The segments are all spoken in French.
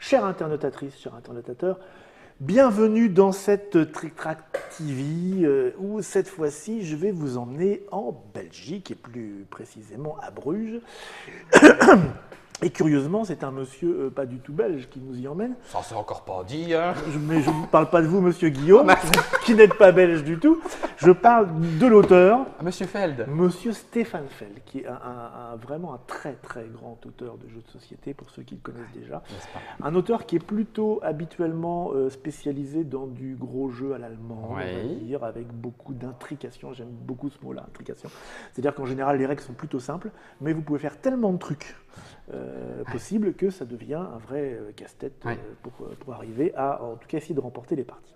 Chère internautatrice, cher internautateur, bienvenue dans cette Trick Track TV où cette fois-ci je vais vous emmener en Belgique et plus précisément à Bruges. Et curieusement, c'est un monsieur pas du tout belge qui nous y emmène. Ça, c'est encore pas dit, hein. Mais je ne parle pas de vous, monsieur Guillaume, qui n'êtes pas belge du tout. Je parle de l'auteur, Monsieur Feld. monsieur Stéphane Feld, qui est vraiment un très très grand auteur de jeux de société, pour ceux qui le connaissent déjà. Un auteur qui est plutôt habituellement spécialisé dans du gros jeu à l'allemand, on va dire, avec beaucoup d'intrication. J'aime beaucoup ce mot-là, intrication. C'est-à-dire qu'en général, les règles sont plutôt simples, mais vous pouvez faire tellement de trucs possible que ça devient un vrai casse-tête pour arriver à, en tout cas, essayer de remporter les parties.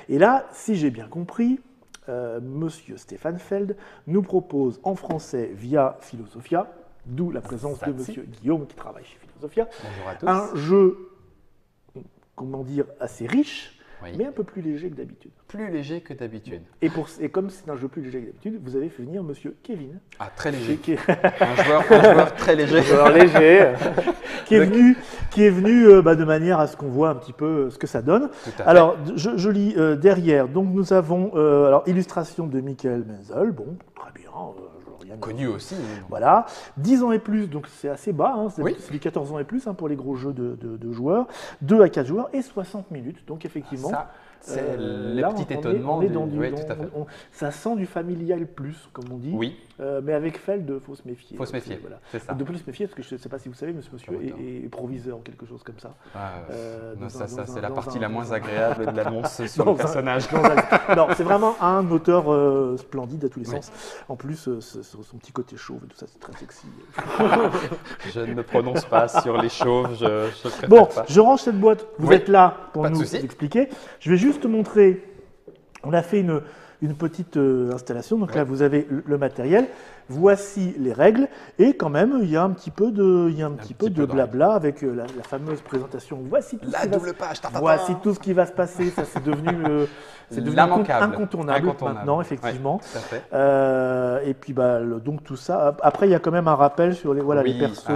Et là, si j'ai bien compris, monsieur Stéphane Feld nous propose en français via Philosophia, d'où la présence de monsieur Guillaume qui travaille chez Philosophia, un jeu, comment dire, assez riche, mais un peu plus léger que d'habitude. Plus léger que d'habitude. Et comme c'est un jeu plus léger que d'habitude, vous avez fait venir monsieur Kevin. Ah, très léger. Un joueur très léger. Un joueur léger, qui est venu de manière à ce qu'on voit un petit peu ce que ça donne. Alors, je lis derrière. Donc, nous avons illustration de Michael Menzel. Bon, très bien. Connu aussi. Voilà. 10 ans et plus, donc c'est assez bas. Hein, c'est du 14 ans et plus pour les gros jeux de joueurs. 2 à 4 joueurs et 60 minutes. Donc, effectivement. C'est le petit étonnement. Ça sent du familial plus, comme on dit. Oui. Mais avec Feld, il faut se méfier. Il faut se méfier, voilà. C'est ça. De plus se méfier, parce que je ne sais pas si vous savez, mais ce monsieur est proviseur, quelque chose comme ça. C'est la partie la moins agréable de l'annonce sur le personnage. Non, c'est vraiment un auteur splendide à tous les sens. En plus, son petit côté chauve et tout ça, c'est très sexy. Je ne me prononce pas sur les chauves, je préfère pas. Je range cette boîte. Vous êtes là pour nous expliquer. Je vais juste montrer, on a fait une petite installation, donc là vous avez le matériel, voici les règles, et quand même il y a un petit peu de blabla avec la fameuse présentation. Voici tout ce qui va se passer, ça c'est devenu incontournable maintenant, effectivement. Et puis donc tout ça, après il y a quand même un rappel sur les persos.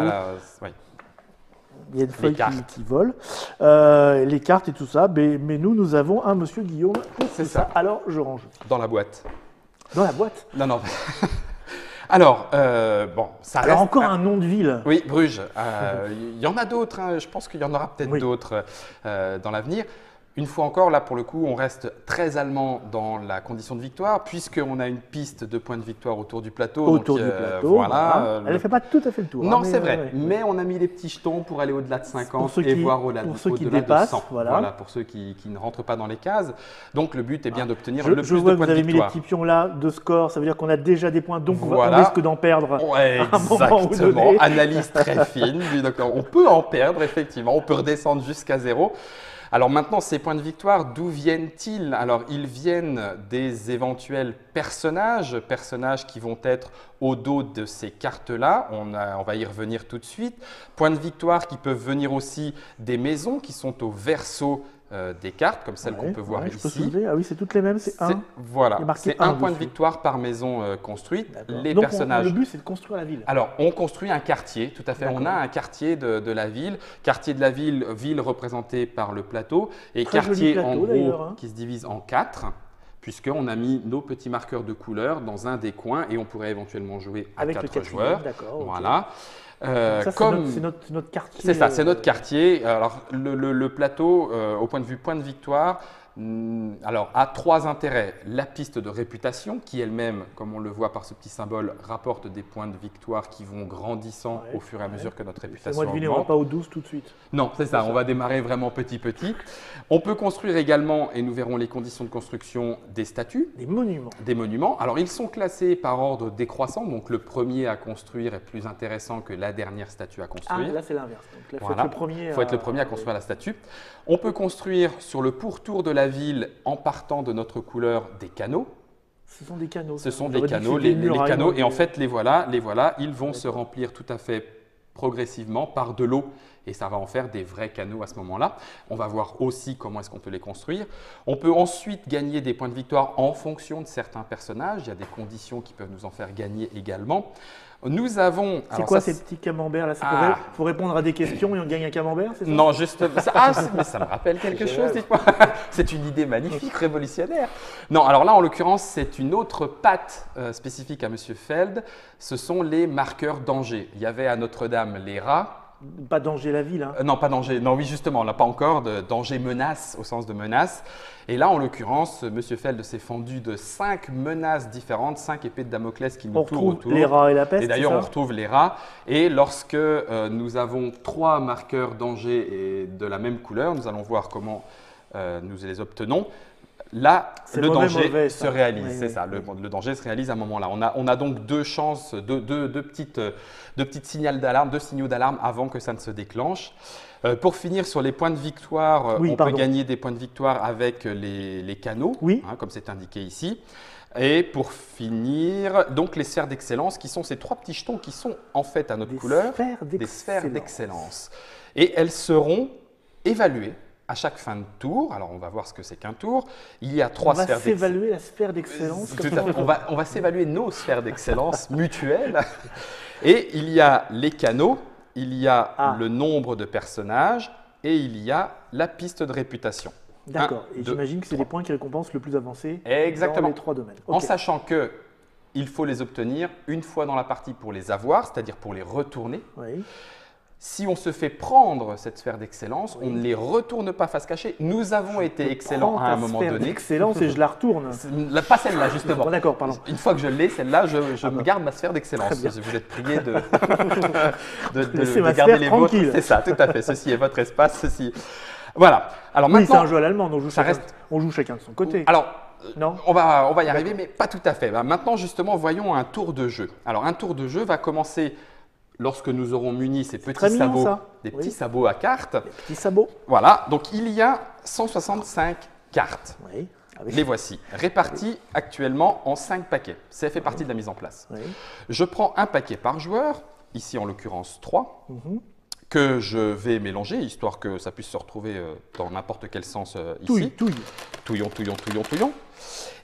Il y a une feuille qui vole, les cartes et tout ça, mais nous avons un monsieur Guillaume. C'est ça. Alors, je range. Dans la boîte. Dans la boîte? Non. Alors, ça reste… encore un nom de ville. Oui, Bruges. Il y en a d'autres, hein. Je pense qu'il y en aura peut-être d'autres dans l'avenir. Une fois encore, là, pour le coup, on reste très allemand dans la condition de victoire, puisqu'on a une piste de points de victoire autour du plateau. Voilà. Elle ne fait pas tout à fait le tour. Non, c'est vrai. Mais on a mis les petits jetons pour aller au-delà de 50 et voir au-delà de 100. Voilà, pour ceux qui ne rentrent pas dans les cases. Donc, le but est bien d'obtenir le plus de points de victoire. Vous avez mis les petits pions là de score, ça veut dire qu'on a déjà des points, donc on risque d'en perdre. Exactement. Analyse très fine. On peut en perdre, effectivement. On peut redescendre jusqu'à 0. Alors maintenant, ces points de victoire, d'où viennent-ils? Alors, ils viennent des éventuels personnages qui vont être au dos de ces cartes-là. On va y revenir tout de suite. Points de victoire qui peuvent venir aussi des maisons qui sont au verso des cartes, comme celle qu'on peut voir ici. Ah oui, c'est toutes les mêmes, c'est un. Voilà, c'est un point de victoire par maison construite. Les Donc personnages… le but, c'est de construire la ville. Alors, on construit un quartier, tout à fait. On a un quartier de la ville. Quartier de la ville, ville représentée par le plateau. Et quartier, en gros, qui se divise en 4. Puisqu'on a mis nos petits marqueurs de couleur dans un des coins et on pourrait éventuellement jouer à 4 joueurs. Voilà. C'est notre quartier. C'est ça, c'est notre quartier. Alors, le plateau, au point de vue point de victoire, a 3 intérêts. La piste de réputation, qui elle-même, comme on le voit par ce petit symbole, rapporte des points de victoire qui vont grandissant au fur et à mesure que notre réputation augmente. On ne va pas au 12 tout de suite. Non, c'est ça, on va démarrer vraiment petit. On peut construire également, et nous verrons les conditions de construction, des statues. Des monuments. Alors, ils sont classés par ordre décroissant. Donc, le premier à construire est plus intéressant que la dernière statue à construire. Ah, là, c'est l'inverse. Donc, il faut être le premier à construire la statue. On peut construire sur le pourtour de la ville, en partant de notre couleur, des canaux. Ce sont des canaux. Ce sont des canaux, les canaux. Et en fait, les voilà, ils vont se remplir tout à fait progressivement par de l'eau. et ça va en faire des vrais canaux à ce moment-là. On va voir aussi comment est-ce qu'on peut les construire. On peut ensuite gagner des points de victoire en fonction de certains personnages. Il y a des conditions qui peuvent nous en faire gagner également. Nous avons… C'est quoi ces petits camemberts là? Il faut répondre à des questions et on gagne un camembert, c'est ça? Non, juste… mais ça me rappelle quelque chose, dites-moi. C'est une idée magnifique, révolutionnaire. Non, alors là, en l'occurrence, c'est une autre patte spécifique à M. Feld. Ce sont les marqueurs danger. Il y avait à Notre-Dame les rats. Pas danger la ville, hein? Non, pas danger. Non, oui, justement, là, pas encore. De danger menace, au sens de menace. Et là, en l'occurrence, M. Feld s'est fendu de 5 menaces différentes, 5 épées de Damoclès qui nous tournent autour. Les rats et la peste. Et d'ailleurs, on retrouve les rats. Et lorsque nous avons 3 marqueurs danger et de la même couleur, nous allons voir comment nous les obtenons. Là, le danger se réalise, oui, c'est ça, le danger se réalise à un moment-là. On a donc deux chances, deux petites signaux d'alarme avant que ça ne se déclenche. Pour finir sur les points de victoire, on peut gagner des points de victoire avec les canaux, comme c'est indiqué ici. Et pour finir, donc les sphères d'excellence, qui sont ces 3 petits jetons qui sont en fait à notre couleur des sphères d'excellence. Et elles seront évaluées à chaque fin de tour. Alors, on va voir ce que c'est qu'un tour. Il y a 3 sphères d'excellence. On va s'évaluer la sphère d'excellence. On va s'évaluer nos sphères d'excellence mutuelles. Et il y a les canaux, il y a le nombre de personnages et il y a la piste de réputation. D'accord. Et j'imagine que c'est les points qui récompensent le plus avancé dans les 3 domaines. En sachant qu'il faut les obtenir une fois dans la partie pour les avoir, c'est-à-dire pour les retourner. Oui. Si on se fait prendre cette sphère d'excellence, on ne les retourne pas face cachée. Nous avons été excellents à un moment donné. D'excellence et je la retourne. Pas celle-là, justement. Bon, d'accord, pardon. Une fois que je l'ai, celle-là, je me garde ma sphère d'excellence. Vous êtes prié de garder les vôtres. C'est ça, tout à fait. Ceci est votre espace. Ceci. Voilà. Alors maintenant, c'est un jeu à l'allemand, donc on joue chacun de son côté. Alors, non, on va y arriver, mais pas tout à fait. Maintenant, justement, voyons un tour de jeu. Alors, un tour de jeu va commencer lorsque nous aurons muni ces petits sabots, petits sabots à cartes. Des petits sabots. Voilà, donc il y a 165 cartes. Oui. Les voici, réparties actuellement en 5 paquets. Ça fait partie de la mise en place. Oui. Je prends un paquet par joueur, ici en l'occurrence 3, que je vais mélanger, histoire que ça puisse se retrouver dans n'importe quel sens ici. Touillons.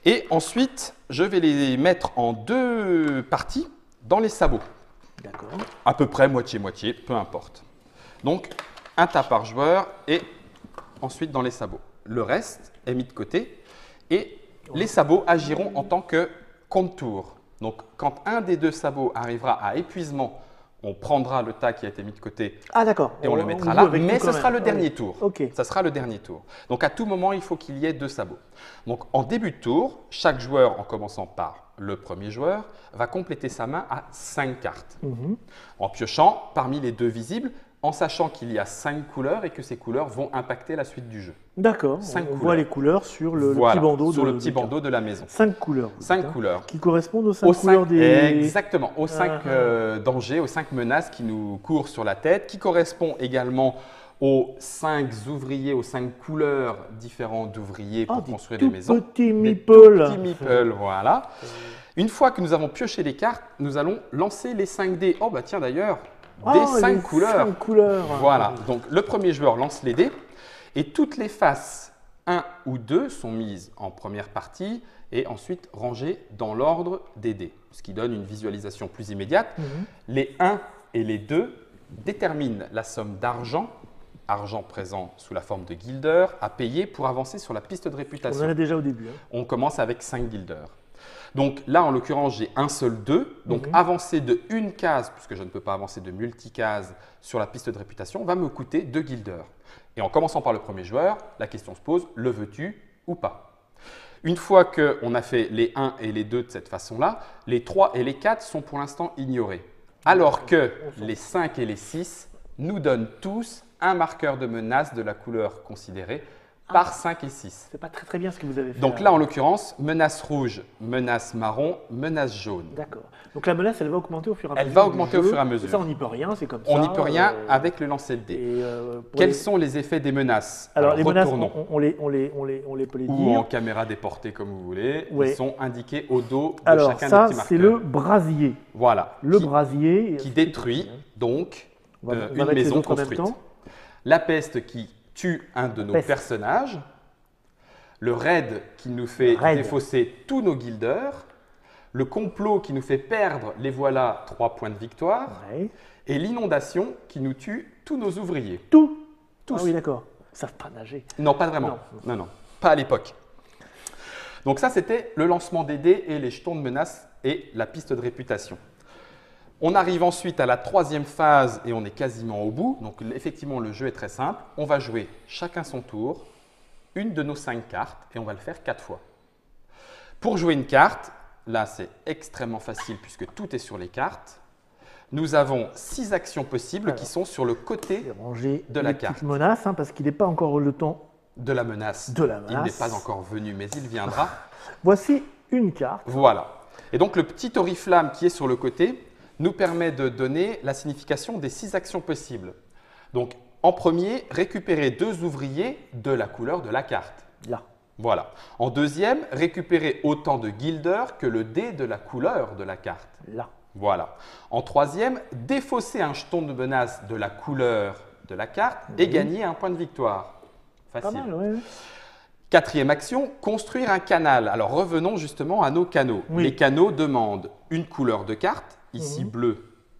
Et ensuite, je vais les mettre en 2 parties dans les sabots. D'accord. À peu près moitié-moitié, peu importe. Donc, un tas par joueur et ensuite dans les sabots. Le reste est mis de côté et les sabots agiront en tant que compte-tour. Donc, quand un des 2 sabots arrivera à épuisement, on prendra le tas qui a été mis de côté et on le mettra là, mais ce sera le dernier tour. Ça sera le dernier tour. Donc, à tout moment, il faut qu'il y ait 2 sabots. Donc, en début de tour, chaque joueur, en commençant par le premier joueur, va compléter sa main à 5 cartes. En piochant parmi les 2 visibles, en sachant qu'il y a 5 couleurs et que ces couleurs vont impacter la suite du jeu. D'accord, on voit les couleurs sur le petit bandeau, sur le petit bandeau de la maison. 5 couleurs. 5 couleurs. Qui correspondent aux 5 couleurs des… Exactement, aux 5 dangers, aux 5 menaces qui nous courent sur la tête, qui correspondent également aux 5 ouvriers, aux 5 couleurs différentes d'ouvriers pour construire des maisons. Petits meeples. Des petits meeples, voilà. Une fois que nous avons pioché les cartes, nous allons lancer les 5 dés. Oh bah tiens d'ailleurs, des 5 couleurs. 5 couleurs. Voilà, donc le premier joueur lance les dés et toutes les faces 1 ou 2 sont mises en première partie et ensuite rangées dans l'ordre des dés, ce qui donne une visualisation plus immédiate. Les 1 et les 2 déterminent la somme d'argent présent sous la forme de guilders à payer pour avancer sur la piste de réputation. On en a déjà au début. On commence avec 5 guilders. Donc là, en l'occurrence, j'ai un seul 2. Donc avancer de 1 case, puisque je ne peux pas avancer de multicases sur la piste de réputation, va me coûter 2 guilders. Et en commençant par le premier joueur, la question se pose, le veux-tu ou pas? Une fois qu'on a fait les 1 et les 2 de cette façon-là, les 3 et les 4 sont pour l'instant ignorés. Alors que les 5 et les 6 nous donnent tous un marqueur de menace de la couleur considérée par 5 et 6. C'est pas très bien ce que vous avez fait. Donc là, en l'occurrence, menace rouge, menace marron, menace jaune. D'accord. Donc la menace, elle va augmenter au fur et à mesure. Elle va augmenter au fur et à mesure. Ça, on n'y peut rien, c'est comme ça. On n'y peut rien avec le lancer de dés. Quels sont les effets des menaces? Alors les menaces, on les peut les dire. Ou en caméra déportée, comme vous voulez. Ils sont indiqués au dos de Alors, chacun des petits marqueurs. Alors ça, c'est le brasier. Voilà. Le brasier. Qui détruit donc une maison construite. La peste qui tue un de nos personnages. Le raid qui nous fait défausser tous nos guilders. Le complot qui nous fait perdre, les voilà, 3 points de victoire. Ouais. Et l'inondation qui nous tue tous nos ouvriers. Tous. Tous. Ah oui, d'accord. Ils savent pas nager. Non, pas vraiment. Non, pas à l'époque. Donc ça, c'était le lancement des dés et les jetons de menace et la piste de réputation. On arrive ensuite à la 3e phase et on est quasiment au bout. Donc effectivement, le jeu est très simple. On va jouer chacun son tour, une de nos 5 cartes et on va le faire 4 fois. Pour jouer une carte, là c'est extrêmement facile puisque tout est sur les cartes. Nous avons 6 actions possibles qui sont sur le côté de la carte. Menace, parce qu'il n'est pas encore le temps de la menace. Il n'est pas encore venu, mais il viendra. Voici une carte. Voilà. Et donc le petit oriflamme qui est sur le côté nous permet de donner la signification des 6 actions possibles. Donc en premier, récupérer 2 ouvriers de la couleur de la carte. Là. Voilà. En deuxième, récupérer autant de guilders que le dé de la couleur de la carte. Là. Voilà. En troisième, défausser un jeton de menace de la couleur de la carte et gagner un point de victoire. Facile. Pas mal, ouais. 4e action, construire un canal. Alors revenons justement à nos canaux. Oui. Les canaux demandent une couleur de carte, ici bleu,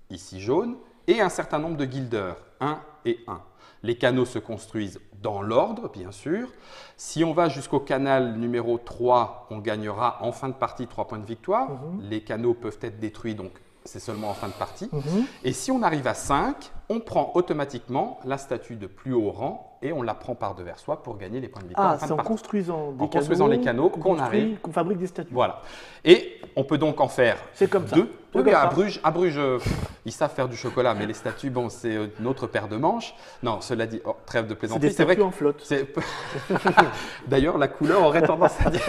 ici jaune, et un certain nombre de guilders, 1 et 1. Les canaux se construisent dans l'ordre, bien sûr. Si on va jusqu'au canal numéro 3, on gagnera en fin de partie 3 points de victoire. Les canaux peuvent être détruits, donc c'est seulement en fin de partie. Et si on arrive à 5, on prend automatiquement la statue de plus haut rang et on la prend par devers soi pour gagner les points de victoire en fin de partie. Construisant les canaux qu'on arrive, qu'on fabrique des statues. Voilà. Et on peut donc en faire 2. Oui, à Bruges, ils savent faire du chocolat, mais les statues, bon, c'est une autre paire de manches. Non, cela dit, trêve de plaisanterie. C'est des statues en flotte. D'ailleurs, la couleur aurait tendance à dire.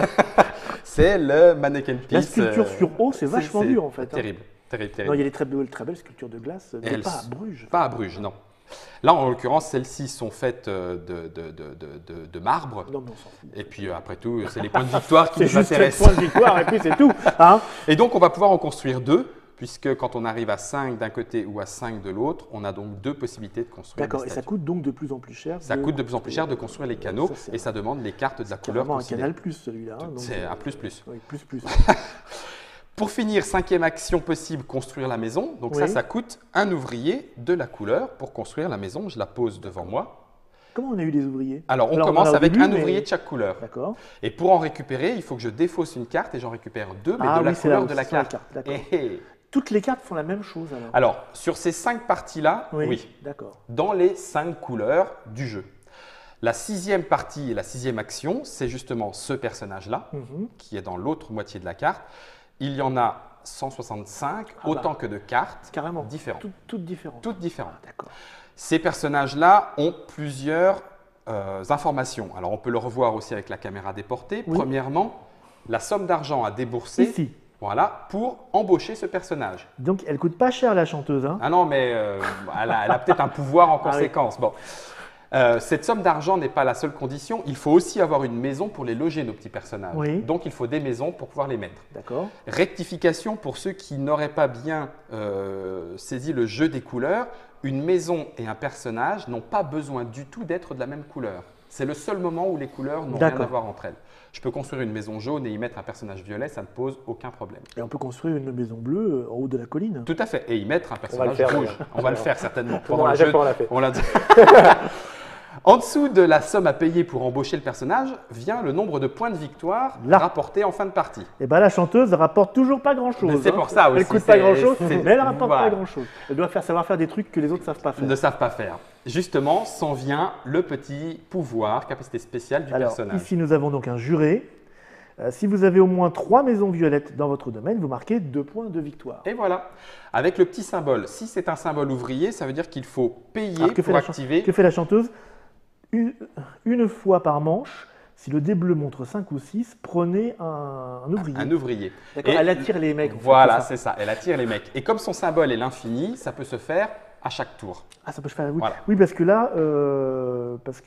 C'est le mannequin piece. La sculpture sur eau, c'est vachement dur en fait. Terrible. Terrible. Non, il y a des très belles sculptures de glace, mais pas à Bruges. Pas à Bruges, non. Là, en l'occurrence, celles-ci sont faites de marbre. Non, mais on s'en fout. Et puis, après tout, c'est les points de victoire qui nous intéressent. C'est juste les points de victoire et puis c'est tout. Hein. Et donc, on va pouvoir en construire 2, puisque quand on arrive à 5 d'un côté ou à 5 de l'autre, on a donc 2 possibilités de construire. D'accord, et ça coûte donc de plus en plus cher. Ça coûte de plus en plus cher de construire les canaux et ça demande les cartes de la couleur considérée. C'est un canal plus celui-là. C'est un plus. Oui, plus. Pour finir, 5e action possible, construire la maison. Donc ça coûte un ouvrier de la couleur pour construire la maison. Je la pose devant moi. Comment on a eu des ouvriers? Alors, on commence avec un ouvrier de chaque couleur. D'accord. Et pour en récupérer, il faut que je défausse une carte et j'en récupère 2, mais de la couleur de la carte. Toutes les cartes font la même chose alors? Alors, sur ces 5 parties-là, oui. D'accord. Dans les 5 couleurs du jeu. La 6e partie et la 6e action, c'est justement ce personnage-là, qui est dans l'autre moitié de la carte. Il y en a 165, autant que de cartes différentes. Toutes différentes. Toutes différentes. D'accord. Ces personnages-là ont plusieurs informations. Alors, on peut le revoir aussi avec la caméra déportée. Premièrement, la somme d'argent à débourser. Ici. Voilà, pour embaucher ce personnage. Donc, elle coûte pas cher la chanteuse. Hein. Ah non, mais elle a peut-être un pouvoir en conséquence. Bon. Cette somme d'argent n'est pas la seule condition. Il faut aussi avoir une maison pour les loger, nos petits personnages. Oui. Donc, il faut des maisons pour pouvoir les mettre. D'accord. Rectification pour ceux qui n'auraient pas bien saisi le jeu des couleurs. Une maison et un personnage n'ont pas besoin du tout d'être de la même couleur. C'est le seul moment où les couleurs n'ont rien à voir entre elles. Je peux construire une maison jaune et y mettre un personnage violet, ça ne pose aucun problème. Et on peut construire une maison bleue en haut de la colline. Tout à fait. Et y mettre un personnage rouge. On va le faire certainement. Pendant le jeu, on l'a dit. En dessous de la somme à payer pour embaucher le personnage vient le nombre de points de victoire rapportés en fin de partie. Et bien la chanteuse ne rapporte toujours pas grand-chose. C'est pour ça aussi. Elle ne coûte pas grand-chose, mais elle ne rapporte pas grand-chose. Elle doit savoir faire des trucs que les autres ne savent pas faire. Justement, s'en vient le petit pouvoir, capacité spéciale du personnage. Ici, nous avons donc un juré. Si vous avez au moins 3 maisons violettes dans votre domaine, vous marquez 2 points de victoire. Et voilà, avec le petit symbole. Si c'est un symbole ouvrier, ça veut dire qu'il faut payer pour activer. Que fait la chanteuse? Une fois par manche, si le dé bleu montre 5 ou 6, prenez un ouvrier. Un ouvrier. D'accord, elle attire les mecs. Voilà, c'est ça, elle attire les mecs. Et comme son symbole est l'infini, ça peut se faire à chaque tour. Ah, ça peut se faire, oui. Voilà. Oui, parce que là,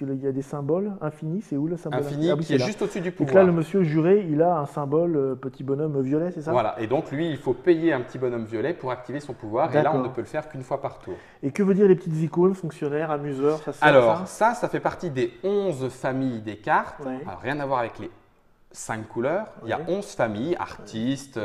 il y a des symboles. Infini, c'est où le symbole Infini, oui, qui est là. juste au-dessus du pouvoir. Donc là, le monsieur juré, il a un symbole petit bonhomme violet, c'est ça? Voilà, et donc lui, il faut payer un petit bonhomme violet pour activer son pouvoir, et là, on ne peut le faire qu'une fois par tour. Et que veut dire les petites icônes, fonctionnaires, amuseurs, ça sert Alors, à ça? ça fait partie des 11 familles des cartes. Ouais. Alors, rien à voir avec les 5 couleurs. Ouais. Il y a 11 familles, artistes,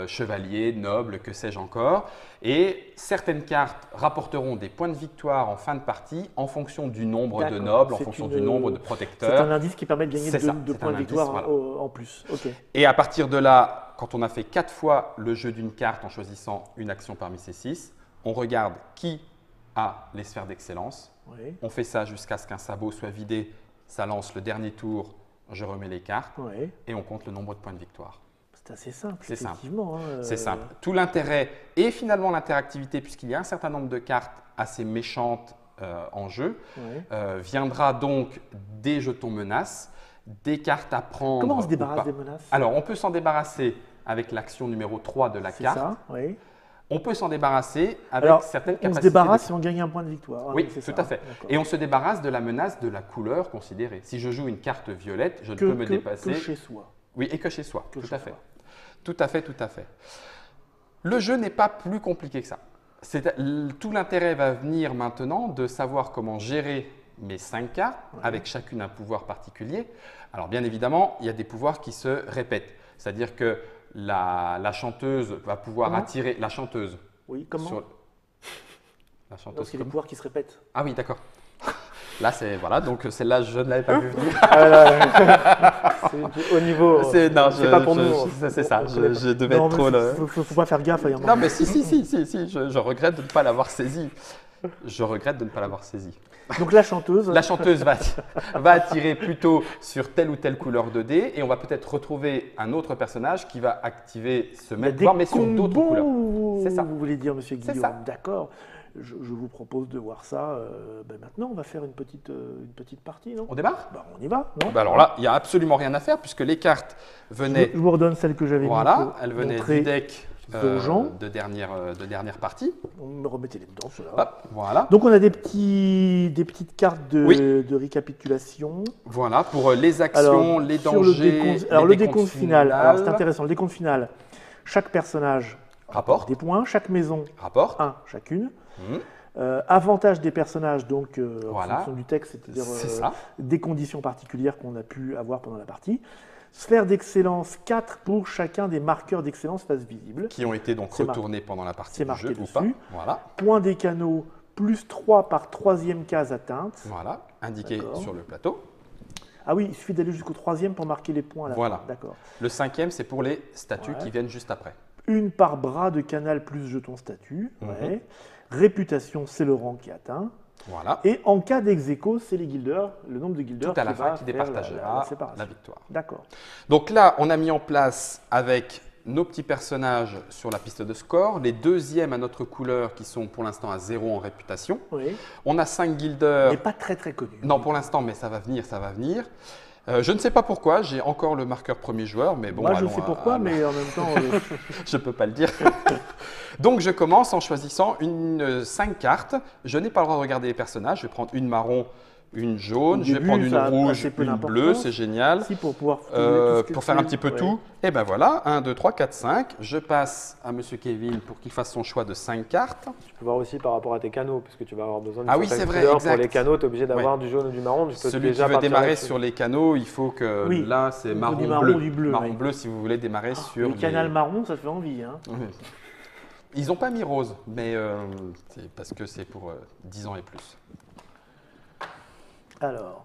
chevaliers, nobles, que sais-je encore. Et certaines cartes rapporteront des points de victoire en fin de partie en fonction du nombre de nobles, en fonction du nombre de protecteurs. C'est un indice qui permet de gagner 2 points de victoire voilà. en plus. Okay. Et à partir de là, quand on a fait 4 fois le jeu d'une carte en choisissant une action parmi ces 6, on regarde qui a les sphères d'excellence. Oui. On fait ça jusqu'à ce qu'un sabot soit vidé. Ça lance le dernier tour. Je remets les cartes et on compte le nombre de points de victoire. C'est assez simple, c'est effectivement. C'est simple. Tout l'intérêt et finalement l'interactivité, puisqu'il y a un certain nombre de cartes assez méchantes en jeu, viendra donc des jetons menaces, des cartes à prendre. Comment on se débarrasse des menaces? Alors, on peut s'en débarrasser avec l'action numéro 3 de la carte. Ça, oui. On peut s'en débarrasser avec certaines capacités. On se débarrasse et on gagne un point de victoire. Oui, tout à fait. Et on se débarrasse de la menace de la couleur considérée. Si je joue une carte violette, je ne peux me dépasser. Que chez soi. Oui, et que chez soi. Tout à fait. Tout à fait, tout à fait. Le jeu n'est pas plus compliqué que ça. Tout l'intérêt va venir maintenant de savoir comment gérer mes 5 cartes, avec chacune un pouvoir particulier. Alors, bien évidemment, il y a des pouvoirs qui se répètent. C'est-à-dire que la chanteuse va pouvoir attirer… La chanteuse. Oui, comment La chanteuse. Parce qu'il y a des pouvoirs qui se répètent. Ah oui, d'accord. Là, c'est… Voilà, donc celle-là, je ne l'avais pas vu venir. C'est au niveau… C'est pas pour nous. C'est ça, je devais être trop… Il ne faut pas faire gaffe. Non, mais si, je regrette de ne pas l'avoir saisi. Je regrette de ne pas l'avoir saisi. Donc la chanteuse… La chanteuse va attirer plutôt sur telle ou telle couleur de dés et on va peut-être retrouver un autre personnage qui va activer ce même pouvoir, mais sur d'autres couleurs. C'est ça. Vous voulez dire, monsieur Guillaume? C'est ça. D'accord. Je vous propose de voir ça. Maintenant, on va faire une petite partie, non? On démarre? On y va, non? Alors là, il n'y a absolument rien à faire puisque les cartes venaient… Je vous redonne celle que j'avais mis. Voilà, elles venaient du deck de dernière partie. On me remettait les dedans, ceux-là. Hop, voilà. Donc, on a des petites cartes de récapitulation. Voilà, pour les actions, les dangers, le décompte final. Alors, c'est intéressant. Le décompte final, chaque personnage rapporte des points, chaque maison rapporte 1 chacune. Avantage des personnages, donc en voilà. fonction du texte, c'est-à-dire des conditions particulières qu'on a pu avoir pendant la partie. Sphère d'excellence, 4 pour chacun des marqueurs d'excellence face visible. Qui ont été donc retournés pendant la partie du jeu ou pas. Voilà. Point des canaux, plus 3 par troisième case atteinte. Voilà, indiqué sur le plateau. Ah oui, il suffit d'aller jusqu'au 3e pour marquer les points à la fin. D'accord. Le 5e, c'est pour les statuts qui viennent juste après. Une par bras de canal plus jeton statut. Réputation, c'est le rang qui est atteint. Voilà. Et en cas d'ex-aequo, c'est les guilders, le nombre de guilders tout à la fin qui départagera la victoire. D'accord. Donc là, on a mis en place avec nos petits personnages sur la piste de score, les deuxièmes à notre couleur qui sont pour l'instant à 0 en réputation. Oui. On a 5 guilders. Mais pas très connus. Non, pour l'instant, mais ça va venir, ça va venir. Je ne sais pas pourquoi, j'ai encore le marqueur premier joueur, mais bon. Moi, je sais pourquoi, mais en même temps… je ne peux pas le dire. Donc, je commence en choisissant 5 cartes. Je n'ai pas le droit de regarder les personnages. Je vais prendre une marron, une jaune, je vais prendre une rouge, une bleue, c'est génial. Si, pour pouvoir pour faire un petit peu tout. Et ben voilà, 1, 2, 3, 4, 5. Je passe à Monsieur Kevin pour qu'il fasse son choix de 5 cartes. Tu peux voir aussi par rapport à tes canaux, puisque tu vas avoir besoin de certaines couleurs. Pour les canaux, tu es obligé d'avoir du jaune ou du marron. Celui qui veut démarrer sur les canaux, il faut que là, c'est marron-bleu. Marron-bleu si vous voulez démarrer sur les… canal marron, ça fait envie. Hein. Ils n'ont pas mis rose, mais c'est parce que c'est pour 10 ans et plus. Alors,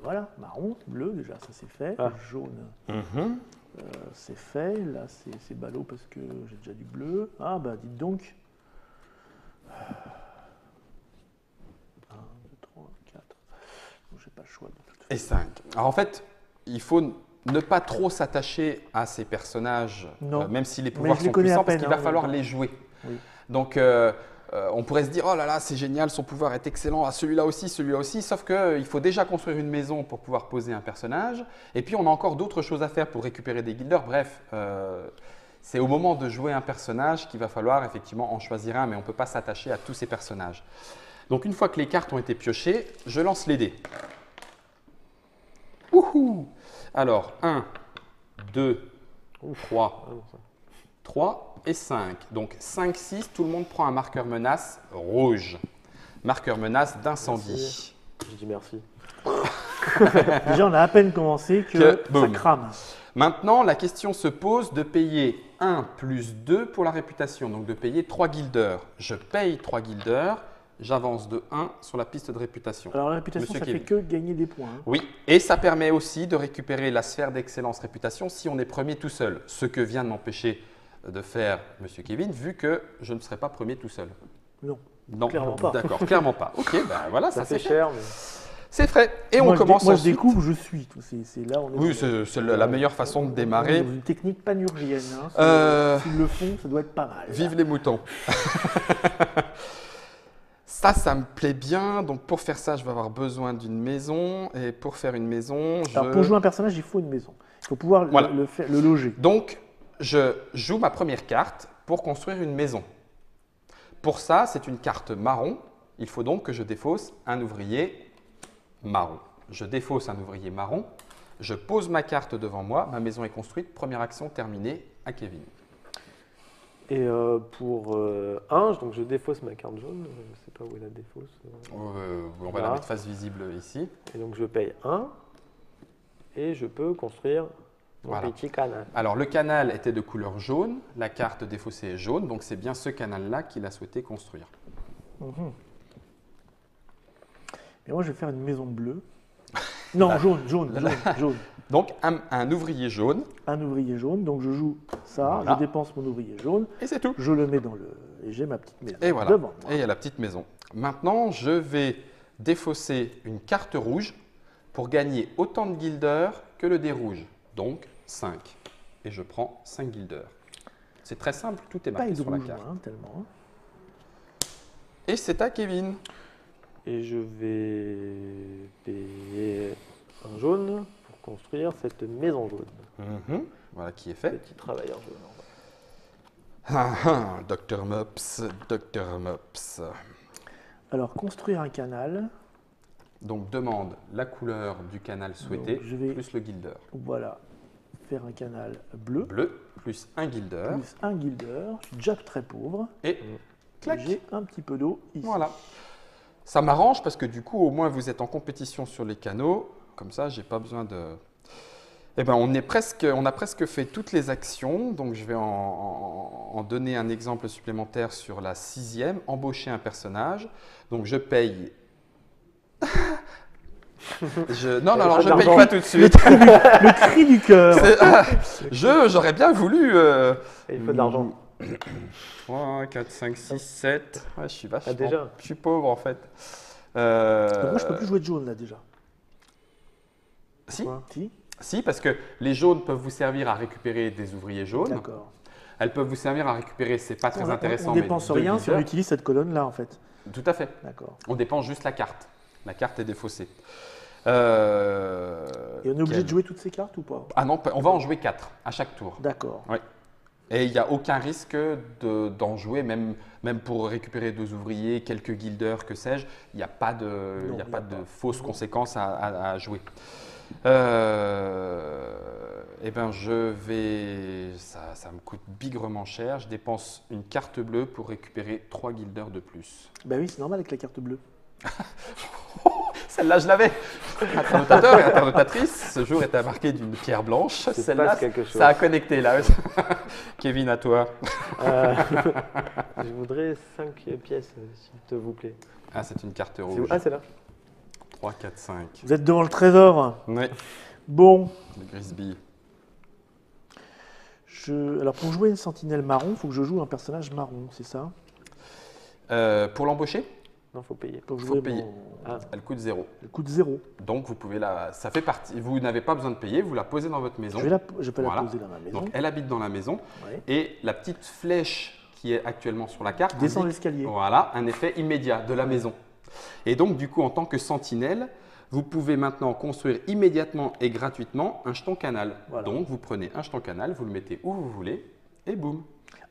voilà, marron, bleu, déjà, ça c'est fait. Jaune, c'est fait. Là, c'est ballot parce que j'ai déjà du bleu. Ah, dites donc. 1, 2, 3, 4. J'ai pas le choix de toute façon. Et 5. Alors, en fait, il faut ne pas trop s'attacher à ces personnages, même si les pouvoirs sont puissants, parce qu'il va falloir les jouer. Oui. Donc, on pourrait se dire, oh là là, c'est génial, son pouvoir est excellent, celui-là aussi, sauf qu'il faut déjà construire une maison pour pouvoir poser un personnage. Et puis, on a encore d'autres choses à faire pour récupérer des guilders. Bref, C'est au moment de jouer un personnage qu'il va falloir effectivement en choisir un, mais on ne peut pas s'attacher à tous ces personnages. Donc une fois que les cartes ont été piochées, je lance les dés. Wouhou! Alors, 1, 2, 3 et 5. Donc 5, 6, tout le monde prend un marqueur menace rouge. Marqueur menace d'incendie. Je dis merci. Déjà, on a à peine commencé que ça crame. Maintenant, la question se pose de payer 1 plus 2 pour la réputation, donc de payer 3 guildeurs. Je paye 3 guildeurs, j'avance de 1 sur la piste de réputation. Alors la réputation, ça fait que gagner des points. Oui, et ça permet aussi de récupérer la sphère d'excellence réputation si on est premier tout seul. Ce que vient de m'empêcher de faire M. Kevin, vu que je ne serai pas premier tout seul. Non, clairement pas. D'accord, clairement pas. Ok, ben voilà, ça fait cher. Mais... C'est frais. Et moi, on commence moi, je découvre, je suis. C'est là, oui, c'est la meilleure façon de démarrer. Dans une technique panurgienne. Hein. S'ils le font, ça doit être pas mal. Vive les moutons. Ça me plaît bien. Donc, pour faire ça, je vais avoir besoin d'une maison. Et pour faire une maison, Alors, pour jouer un personnage, il faut une maison. Il faut pouvoir le loger. Donc, je joue ma première carte pour construire une maison. Pour ça, c'est une carte marron. Il faut donc que je défausse un ouvrier marron. Je défausse un ouvrier marron. Je pose ma carte devant moi. Ma maison est construite. Première action terminée à Kevin. Et pour 1, donc je défausse ma carte jaune. Je ne sais pas où est la défausse. On va la mettre face visible ici. Et donc je paye 1 et je peux construire mon petit canal. Alors le canal était de couleur jaune. La carte défaussée est jaune. Donc c'est bien ce canal-là qu'il a souhaité construire. Et moi, je vais faire une maison bleue. Non, jaune. Donc, un ouvrier jaune. Un ouvrier jaune. Donc, je joue ça. Je dépense mon ouvrier jaune. Et c'est tout. Je le mets dans le... Et j'ai ma petite maison et voilà. devant moi. Et il y a la petite maison. Maintenant, je vais défausser une carte rouge pour gagner autant de guildeurs que le dé rouge. Donc, 5. Et je prends 5 guildeurs. C'est très simple. Tout est marqué sur la carte. Tellement. Et c'est à Kevin. Et je vais payer un jaune pour construire cette maison jaune. Voilà qui est fait. Petit travailleur jaune. Dr Mops. Alors, construire un canal. Donc, demande la couleur du canal souhaité, plus le guilder. Voilà. Faire un canal bleu. Bleu, plus un guilder. Plus un guilder. Je suis déjà très pauvre. Et clac. J'ai un petit peu d'eau ici. Voilà. Ça m'arrange parce que du coup, au moins, vous êtes en compétition sur les canaux. Comme ça, j'ai pas besoin de… Eh bien, on a presque fait toutes les actions. Donc, je vais en donner un exemple supplémentaire sur la 6e. Embaucher un personnage. Donc, je paye… Non, je ne paye pas tout de suite. Le cri du cœur. J'aurais bien voulu… Il faut de l'argent. 3, 4, 5, 6, 7. Ouais, je suis vachement… déjà. Je suis pauvre en fait. Moi, je peux plus jouer de jaune là déjà. Si, parce que les jaunes peuvent vous servir à récupérer des ouvriers jaunes. D'accord. Elles peuvent vous servir à récupérer, c'est pas très intéressant. On ne dépense rien si on utilise cette colonne là en fait. Tout à fait. D'accord. On dépense juste la carte. La carte est défaussée. Et on est obligé de jouer toutes ces cartes ou pas? Ah non, on va en jouer 4 à chaque tour. D'accord. Oui. Et il n'y a aucun risque d'en jouer, même pour récupérer 2 ouvriers, quelques guilders, que sais-je. Il n'y a pas de fausses conséquences à jouer. Eh bien, ça me coûte bigrement cher. Je dépense une carte bleue pour récupérer 3 guilders de plus. Ben oui, c'est normal avec la carte bleue. Celle-là, je l'avais. Internotateur et internotatrice, ce jour était marqué d'une pierre blanche. Celle-là, ça a connecté là. Kevin, à toi. Je voudrais 5 pièces, s'il te vous plaît. Ah, c'est une carte rouge. Ah, c'est là. 3, 4, 5. Vous êtes devant le trésor. Oui. Bon. Le Grisby. Alors, pour jouer une sentinelle marron, il faut que je joue un personnage marron, c'est ça? Pour l'embaucher? Non, il faut payer. Faut payer. Elle coûte 0. Elle coûte 0. Donc, vous pouvez ça fait partie. Vous n'avez pas besoin de payer, vous la posez dans votre maison. Je peux la poser dans ma maison. Donc, elle habite dans la maison. Ouais. Et la petite flèche qui est actuellement sur la carte descend l'escalier. Voilà, un effet immédiat de la maison. Et donc, du coup, en tant que sentinelle, vous pouvez maintenant construire immédiatement et gratuitement un jeton canal. Voilà. Donc, vous prenez un jeton canal, vous le mettez où vous voulez et boum.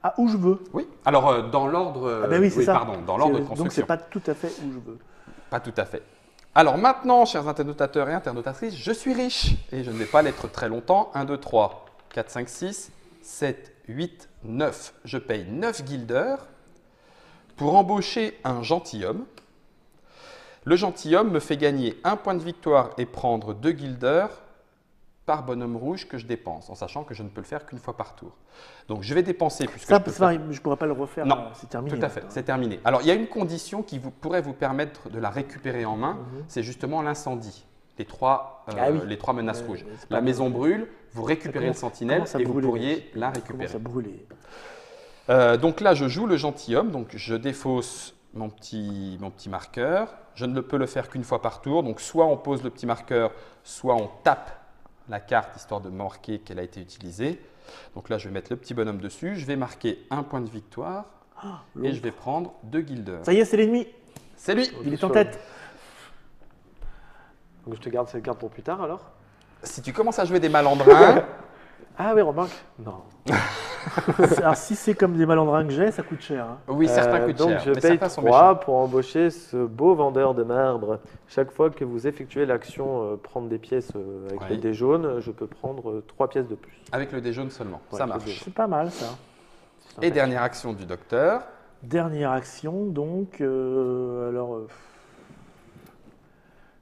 Ah, où je veux. Oui. Alors, dans l'ordre. Ah ben oui, c'est ça. Pardon, dans l'ordre de construction. Donc, c'est pas tout à fait où je veux. Pas tout à fait. Alors maintenant, chers internautateurs et internautatrices, je suis riche et je ne vais pas l'être très longtemps. 1, 2, 3, 4, 5, 6, 7, 8, 9. Je paye 9 guilders pour embaucher un gentilhomme. Le gentilhomme me fait gagner 1 point de victoire et prendre 2 guilders par bonhomme rouge que je dépense, en sachant que je ne peux le faire qu'une fois par tour. Donc je vais dépenser puisque Ça, je ne pourrais pas le refaire. Non, c'est terminé. tout à fait, c'est terminé. Alors il y a une condition qui pourrait vous permettre de la récupérer en main, c'est justement l'incendie. Les trois menaces rouges. La maison brûle, vous récupérez le sentinelle et vous pourriez la récupérer. Ça brûler. Donc là, je joue le gentilhomme, donc je défausse mon petit marqueur. Je ne peux le faire qu'une fois par tour, donc soit on pose le petit marqueur, soit on tape la carte histoire de marquer qu'elle a été utilisée. Donc là, je vais mettre le petit bonhomme dessus, je vais marquer 1 point de victoire et je vais prendre 2 guilders. Ça y est, c'est l'ennemi. C'est lui. Il est en tête. Donc je te garde cette carte pour plus tard alors. Si tu commences à jouer des malandrins… Ah oui, remarque. Non. Alors, si c'est comme des malandrins que j'ai, ça coûte cher. Hein. Oui, certains coûtent donc cher. je mais paye certains sont 3 méchants. pour embaucher ce beau vendeur de marbre. Chaque fois que vous effectuez l'action prendre des pièces avec Oui. le dé jaune, je peux prendre 3 pièces de plus. Avec le dé jaune seulement, Ouais, ça le dé marche. C'est pas mal, ça. Et dernière action du docteur. Dernière action, donc.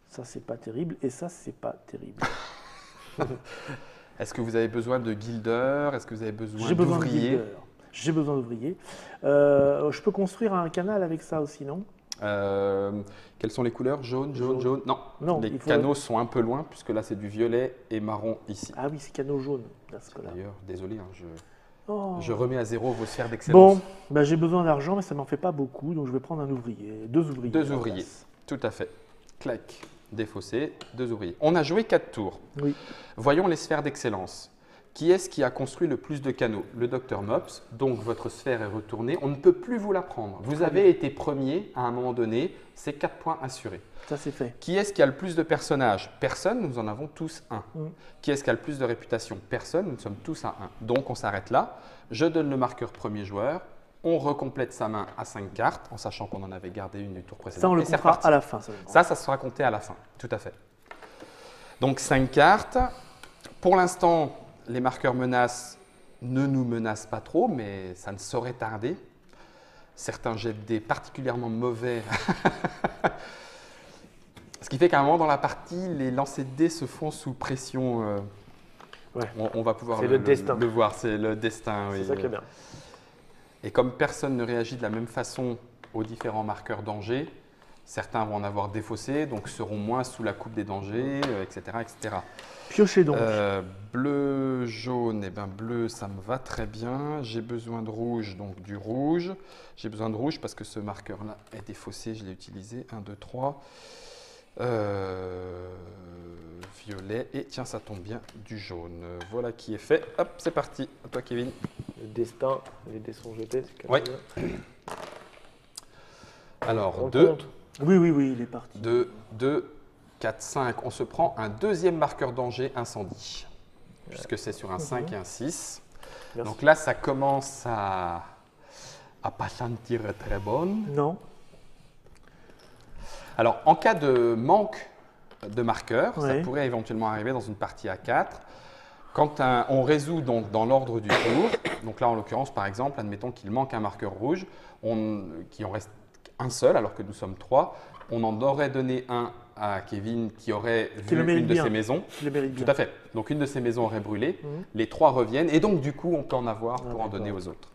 Ça, c'est pas terrible. Et ça, c'est pas terrible. Est-ce que vous avez besoin de guilders? Est-ce que vous avez besoin J'ai besoin de d'ouvriers? guilders. J'ai besoin d'ouvriers. Je peux construire un canal avec ça aussi, non? Quelles sont les couleurs? Jaune, jaune, jaune. Non, Non, les il faut- canaux sont un peu loin puisque là c'est du violet et marron ici. Ah oui, c'est canot jaune. Dans ce cas-là. D'ailleurs, désolé, hein, Oh. je remets à zéro vos sphères d'excellence. Bon, bah, j'ai besoin d'argent, mais ça m'en fait pas beaucoup, donc je vais prendre un ouvrier. 2 ouvriers. 2 à la ouvriers, place. tout à fait. Clac, défaussé, 2 ouvriers. On a joué 4 tours. Oui. Voyons les sphères d'excellence. Qui est-ce qui a construit le plus de canaux? Le docteur Mops, donc votre sphère est retournée. On ne peut plus vous la prendre. Vous avez été premier à un moment donné, c'est 4 points assurés. Ça, c'est fait. Qui est-ce qui a le plus de personnages? Personne, nous en avons tous un. Qui est-ce qui a le plus de réputation? Personne, nous sommes tous à 1. Donc on s'arrête là. Je donne le marqueur premier joueur. On recomplète sa main à 5 cartes, en sachant qu'on en avait gardé une du tour précédent. Ça, on le Et c'est comptera reparti. à la fin. Ça, Ça sera compté à la fin, tout à fait. Donc 5 cartes. Pour l'instant, les marqueurs menaces ne nous menacent pas trop, mais ça ne saurait tarder. Certains jettent des particulièrement mauvais. Ce qui fait qu'à un moment dans la partie, les lancers de dés se font sous pression. Ouais. On va pouvoir C'est le destin. le voir, c'est le destin. Oui. C'est ça qui est bien. Et comme personne ne réagit de la même façon aux différents marqueurs danger, certains vont en avoir défaussé, donc seront moins sous la coupe des dangers, etc., etc. Piochez donc. Bleu, jaune, et ben bleu, ça me va très bien. J'ai besoin de rouge, donc du rouge. J'ai besoin de rouge parce que ce marqueur-là est défaussé, je l'ai utilisé. 1, 2, 3. Violet, et tiens, ça tombe bien, du jaune. Voilà qui est fait. Hop, c'est parti. À toi, Kevin. Le destin, les dés sont jetés. C'est quand Ouais. même bien. Alors, On 2, compte. Oui, il est parti. 2, 2, 4, 5. On se prend un deuxième marqueur danger, incendie. Puisque c'est sur un 5 et un 6. Merci. Donc là, ça commence à pas sentir très bonne. Non. Alors, en cas de manque de marqueurs, ça Ouais. pourrait éventuellement arriver dans une partie à 4. Quand on résout donc dans l'ordre du tour, donc là en l'occurrence par exemple, admettons qu'il manque un marqueur rouge, qu'il en reste un seul alors que nous sommes 3, on en aurait donné un à Kevin qui aurait Qui le vu mérite une de bien. ses maisons. Je le mérite bien. Tout à fait. Donc une de ces maisons aurait brûlé, Mhm. les 3 reviennent et donc du coup on peut en avoir Ah, pour en d'accord. donner aux autres.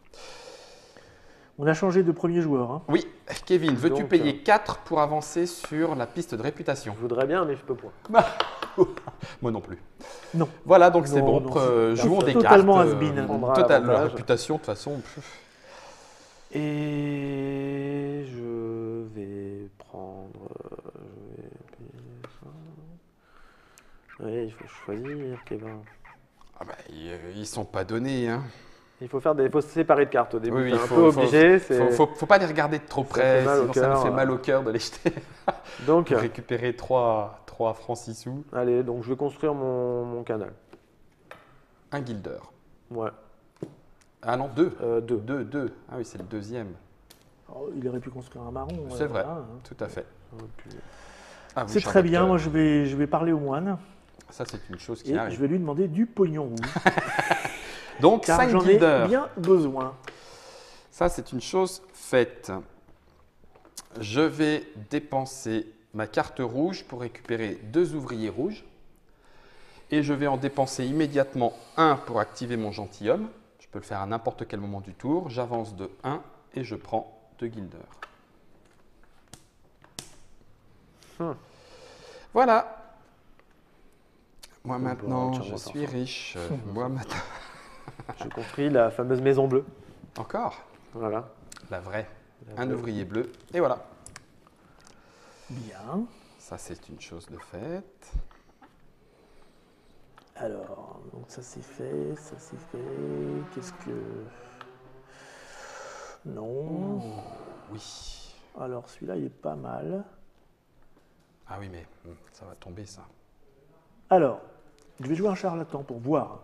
On a changé de premier joueur. Hein. Oui, Kevin, veux-tu Donc, payer 4 pour avancer sur la piste de réputation? Je voudrais bien, mais je peux point. Moi non plus. Non. Voilà, donc c'est Non, bon. non, Jouons des totalement cartes. has-been. On prendra Total, la l'avantage. réputation, de toute façon. Et je vais prendre. Je vais payer ça. Oui, il faut choisir, Kevin. Ah bah, ils sont pas donnés. Hein. Il faut se séparer de cartes au début. Oui, oui, c'est un faut- peu faut- obligé. c'est- Faut pas les regarder de trop Ça près, fait mal au sinon ça me cœur, fait mal au cœur de les jeter. Donc, Récupérer 3 francs 6 sous. allez, donc je vais construire mon canal. Un guilder. Ouais. Ah non, 2. 2. 2. Ah oui, c'est le deuxième. Oh, il aurait pu construire un marron. C'est vrai, hein. tout à fait. Puis, Ah oui, C'est très bien, moi je vais parler au moine Ça, c'est une chose qui et arrive. je vais lui demander du pognon rouge. Donc, Car 5 j'en ai guilders. bien besoin. Ça, c'est une chose faite. Je vais dépenser ma carte rouge pour récupérer 2 ouvriers rouges. Et je vais en dépenser immédiatement 1 pour activer mon gentilhomme. Je peux le faire à n'importe quel moment du tour. J'avance de 1 et je prends 2 guilders. Voilà. Moi maintenant, tiens, on je va faire suis ça. riche. Moi maintenant. je construis la fameuse maison bleue. Encore Voilà. la vraie. La Un bleue. ouvrier bleu. Et voilà. Bien. Ça, c'est une chose de faite. Alors, donc ça c'est fait, ça c'est fait. Qu'est-ce que... Non. Oui. Alors celui-là il est pas mal. Ah oui, mais ça va tomber, ça. Alors, je vais jouer un charlatan pour voir.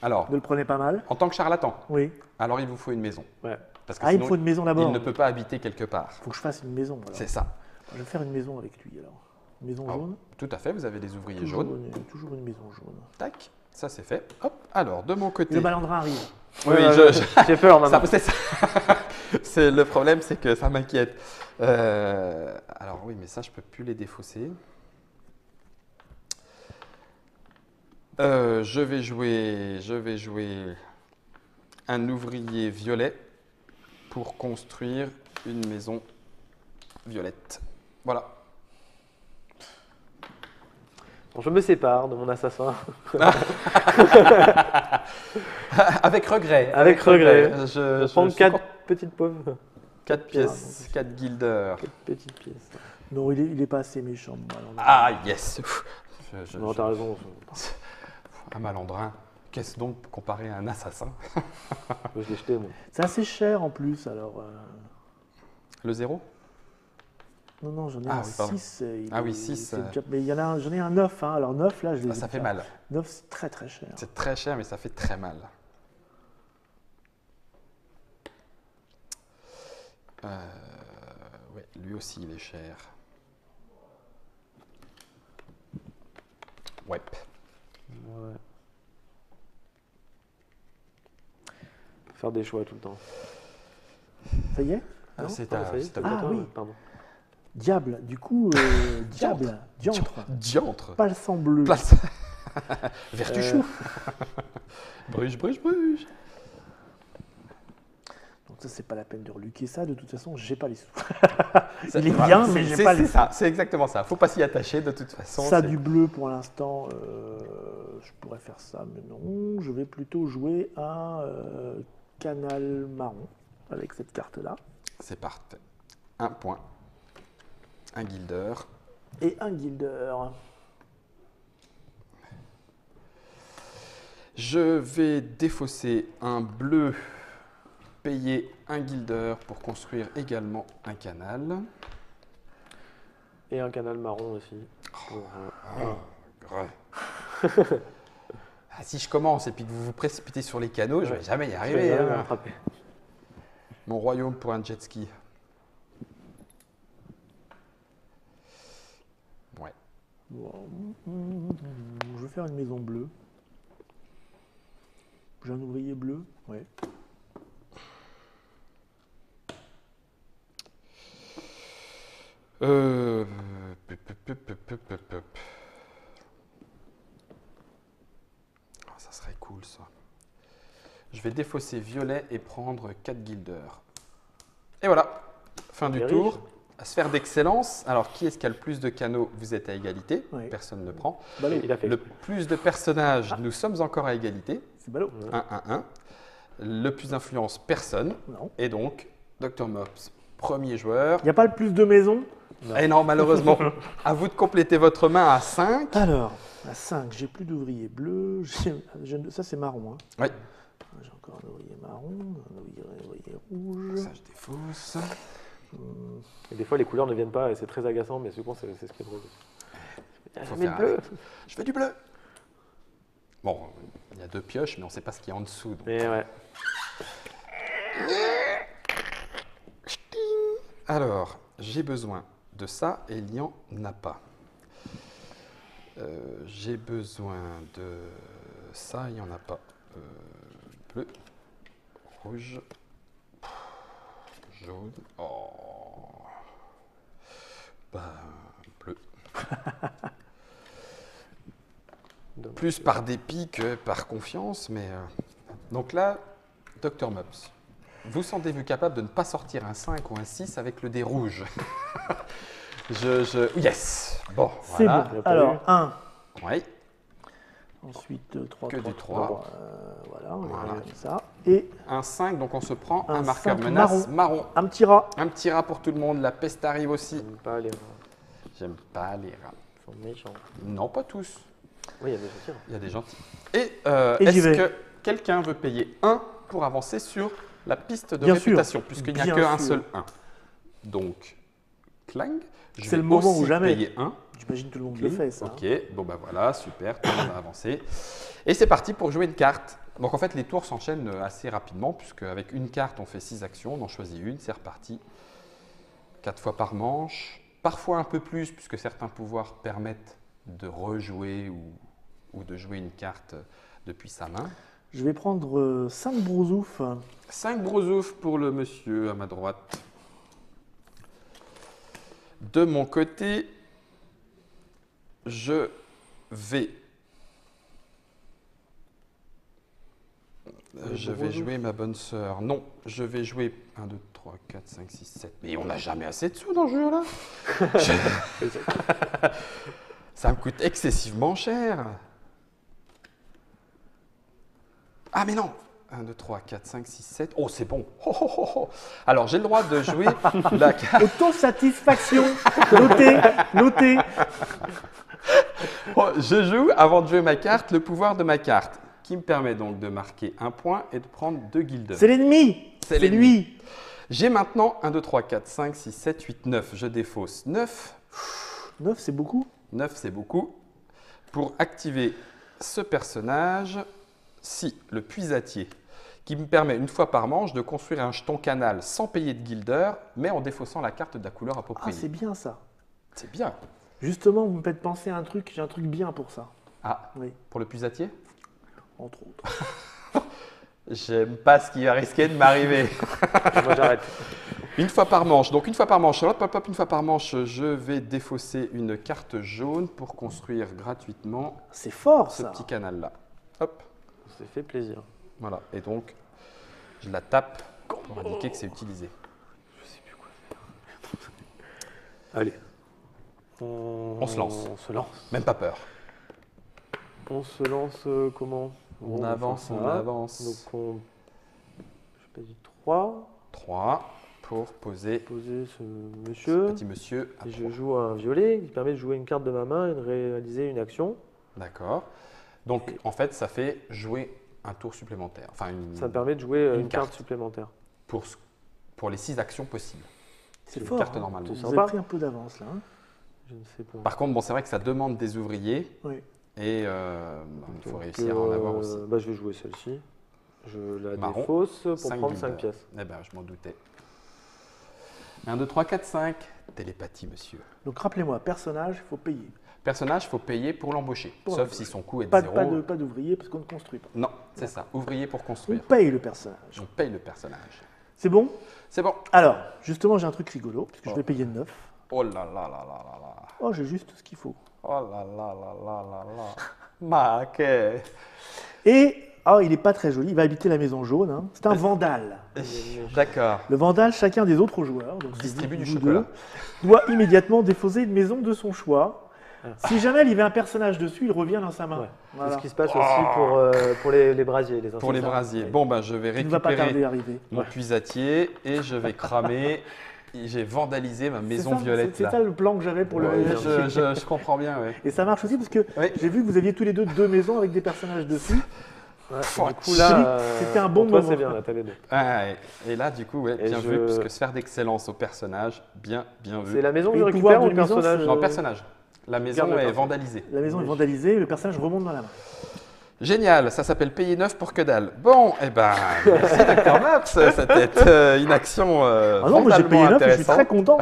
Alors, Ne le prenez pas mal. en tant que charlatan, Oui. alors il vous faut une maison. Ouais. Parce que Ah, il me sinon, faut une maison d'abord. il ne peut pas habiter quelque part. Faut que je fasse une maison. Alors. C'est ça. Je vais faire une maison avec lui alors. Une maison Ah, jaune. Tout à fait, vous avez des ouvriers Toujours jaunes. toujours une maison jaune. Tac, ça c'est fait. Hop, alors de mon côté. Le malandrin arrive. Oui, J'ai peur maintenant. c'est ça. C'est le problème, c'est que ça m'inquiète. Alors oui, mais ça, je peux plus les défausser. Je vais jouer un ouvrier violet pour construire une maison violette. Voilà. Bon, je me sépare de mon assassin. Avec regret. Avec regret. Je Je prends suis 4 content. petites pauvres. 4 pièces, 4 guilders. 4 petites pièces. Non, il est pas assez méchant. le malandrin. Ah, yes. Non, t'as raison. Un malandrin. Qu'est-ce donc comparé à un assassin? Je l'ai jeté, moi. C'est assez cher en plus alors. Le 0? Non, j'en ai Ah un oui, pardon. 6. Ah oui, 6, Mais il y en a j'en ai un 9. Hein. Alors 9, là, je les ai Ça fait déjà. mal. 9, c'est très très cher. C'est très cher, mais ça fait très mal. Ouais, lui aussi, il est cher. Ouais. Ouais. Faire des choix tout le temps. Ça y est? Ah, Non c'est Pardon, ça y est, c'est à Ah, toi, oui. ouais, Pardon. Diable, du coup, diable, diantre, Diantre. pas le sang bleu. Place. Vertuchou. Bruges. Donc ça, c'est pas la peine de reluquer ça. De toute façon, j'ai pas les sous. Ça- Il est voilà, bien, mais j'ai c'est- pas c'est les ça, c'est exactement ça. Faut pas s'y attacher de toute façon. Ça c'est- du bleu pour l'instant, je pourrais faire ça, mais non. Je vais plutôt jouer un canal marron avec cette carte-là. C'est parfait. 1 point. Un guilder. Et un guilder. Je vais défausser un bleu, payer un guilder pour construire également un canal. Et un canal marron aussi. Pour, Ah, si je commence et puis que vous vous précipitez sur les canaux, je Ouais. vais jamais y je vais arriver. jamais hein. rattraper. Mon royaume pour un jet ski. Ouais. Bon, je vais faire une maison bleue. J'ai un ouvrier bleu, ouais. Ah, ça serait cool ça. Je vais défausser violet et prendre 4 guilders. Et voilà, fin du T'es tour. riche. Sphère d'excellence. Alors, qui est-ce qui a le plus de canaux? Vous êtes à égalité. Ouais. Personne ne prend. Ballot. Il a fait. Le plus de personnages, nous sommes encore à égalité. C'est ballot. 1-1-1. Le plus d'influence, personne. Non. Et donc, Dr Mops, premier joueur. Il n'y a pas le plus de maisons? Et non, malheureusement, à vous de compléter votre main à 5. Alors, à 5, j'ai plus d'ouvriers bleus. Ça, c'est marron. Hein. Oui. J'ai encore un ouvrier marron, un ouvrier rouge. Ça, je défausse. Et des fois, les couleurs ne viennent pas et c'est très agaçant, mais souvent, c'est ce qui est drôle. Il y a Faut jamais de faire bleu. avec. Je fais du bleu. Bon, il y a 2 pioches, mais on ne sait pas ce qu'il y a en dessous. Donc. Mais ouais. Alors, j'ai besoin de ça et il n'y en a pas. J'ai besoin de ça, il n'y en a pas. Bleu, rouge, jaune. Oh. Bah, bleu. Plus par dépit que par confiance, mais... Donc là, Dr Mubs, vous sentez-vous capable de ne pas sortir un 5 ou un 6 avec le dé rouge? Yes. Bon, C'est voilà. bon. Alors, 1. Oui. Ensuite, 3, Que 3, du 3. 3. Voilà, on va Voilà. comme ça. Et Un 5, donc on se prend un Un marqueur 5 menace marron. un petit rat. Un petit rat pour tout le monde. La peste arrive aussi. J'aime pas les rats. J'aime pas les rats. Ils sont méchants. Non, pas tous. Oui, il y a des gentils. Il y a des gentils. Et, Et j'y est-ce vais. que quelqu'un veut payer 1 pour avancer sur la piste de Bien sûr. réputation, puisqu'il n'y a Bien qu'un sûr. seul 1. Donc, clang. Je C'est vais le moment aussi où jamais. payer 1. J'imagine que tout le monde le fait, ça. Ok, bon bah voilà, super, tout le monde a avancé. Et c'est parti pour jouer une carte. Donc en fait, les tours s'enchaînent assez rapidement, puisque avec une carte, on fait 6 actions, on en choisit une, c'est reparti. 4 fois par manche, parfois un peu plus, puisque certains pouvoirs permettent de rejouer ou de jouer une carte depuis sa main. Je vais prendre 5 brousoufs. 5 brousoufs pour le monsieur à ma droite. De mon côté, je vais jouer ma bonne sœur. Non, je vais jouer 1, 2, 3, 4, 5, 6, 7. Mais on n'a jamais assez de sous dans ce jeu-là. Ça me coûte excessivement cher. Ah mais non. 1, 2, 3, 4, 5, 6, 7. Oh, c'est bon. Oh, oh, oh, oh. Alors, j'ai le droit de jouer la carte. Autosatisfaction. Notez, notez. Oh, je joue, avant de jouer ma carte, le pouvoir de ma carte, qui me permet donc de marquer un point et de prendre 2 guildes. C'est l'ennemi. C'est C'est l'ennemi. lui. J'ai maintenant 1, 2, 3, 4, 5, 6, 7, 8, 9. Je défausse 9. 9, c'est beaucoup. 9, c'est beaucoup. Pour activer ce personnage, si le puisatier, qui me permet une fois par manche de construire un jeton canal sans payer de guilder, mais en défaussant la carte de la couleur Ah, appropriée. c'est bien ça. C'est bien. Justement, vous me faites penser à un truc, j'ai un truc bien pour ça. Ah, Oui, pour le puisatier? entre autres. J'aime pas ce qui va risquer de m'arriver. Moi, j'arrête. Une fois par manche. Donc une fois par manche, hop, hop, hop, une fois par manche, je vais défausser une carte jaune pour construire gratuitement C'est fort, ce ça. petit canal-là. Hop, On s'est fait plaisir. voilà. Et donc, je la tape pour indiquer que c'est utilisé. Je sais plus quoi faire. Allez. On se lance. On se lance. Même pas peur. On se lance comment? On va avance, faire on ça. avance. Donc on... Je paye 3. 3 pour poser Poser ce ce monsieur. petit monsieur à Et je 3. joue un violet qui permet de jouer une carte de ma main et de réaliser une action. D'accord. Donc, en fait, ça fait jouer un tour supplémentaire. Enfin, Ça me permet de jouer Une une carte carte. supplémentaire. pour les 6 actions possibles. C'est une fort. carte hein. normalement. Vous C'est avez sympa. pris un peu d'avance là. hein. Je ne sais pas. Par contre, bon, c'est vrai que ça demande des ouvriers Oui. et il faut Donc, réussir à en avoir aussi. bah, je vais jouer celle-ci. Je la Marron. défausse pour 5 prendre guildes. 5 pièces. Eh ben, je m'en doutais. 1, 2, 3, 4, 5. Télépathie, monsieur. Donc rappelez-moi, personnage, il faut payer. Personnage, il faut payer pour l'embaucher. Pour Sauf l'embaucher. si son coût est de Pas, 0. pas d'ouvrier parce qu'on ne construit pas. Non, c'est ça. Ouvrier pour On construire. paye le personnage. On paye le personnage. C'est bon? C'est bon. Alors, justement, j'ai un truc rigolo, puisque je Oh. vais payer 9. Oh là là là là là là. Oh, j'ai juste ce qu'il faut. Oh là là là là là là. Ma que. Et, oh, il n'est pas très joli, il va habiter la maison jaune. hein. C'est un vandale. D'accord. Le vandale, chacun des autres joueurs, donc c'est Distribue vous du deux, chocolat. doit immédiatement déposer une maison de son choix. Ah. Si jamais il y avait un personnage dessus, il revient dans sa main. Ouais. Voilà. C'est ce qui se passe aussi pour les brasiers. Les Pour les incendiaires. brasiers. Ouais. Bon, ben, je vais Qui ne va pas tarder récupérer à arriver. mon puisatier et je vais cramer. J'ai vandalisé ma maison C'est ça, violette. C'est là. ça le plan que j'avais pour Ouais, le. je comprends bien, oui. Et ça marche aussi parce que Oui. j'ai vu que vous aviez tous les deux maisons avec des personnages dessus. Ouais, Fuck. du coup, là, C'était un bon pour toi, moment. c'est bien, là, t'as les deux. Ah, ouais. Et là, du coup, ouais, Et bien je- vu, puisque sphère d'excellence au personnage, bien vu. C'est la maison Et que je le pouvoir récupère ou de le nuisance, personnage Non, personnage. La maison Garde le est personnage. vandalisée. La maison est Oui. vandalisée, le personnage remonte dans la main. Génial, ça s'appelle payer neuf pour que dalle. Bon, eh ben, merci Dr Maps, c'était une action Ah non, moi j'ai payé 9 et je suis très content.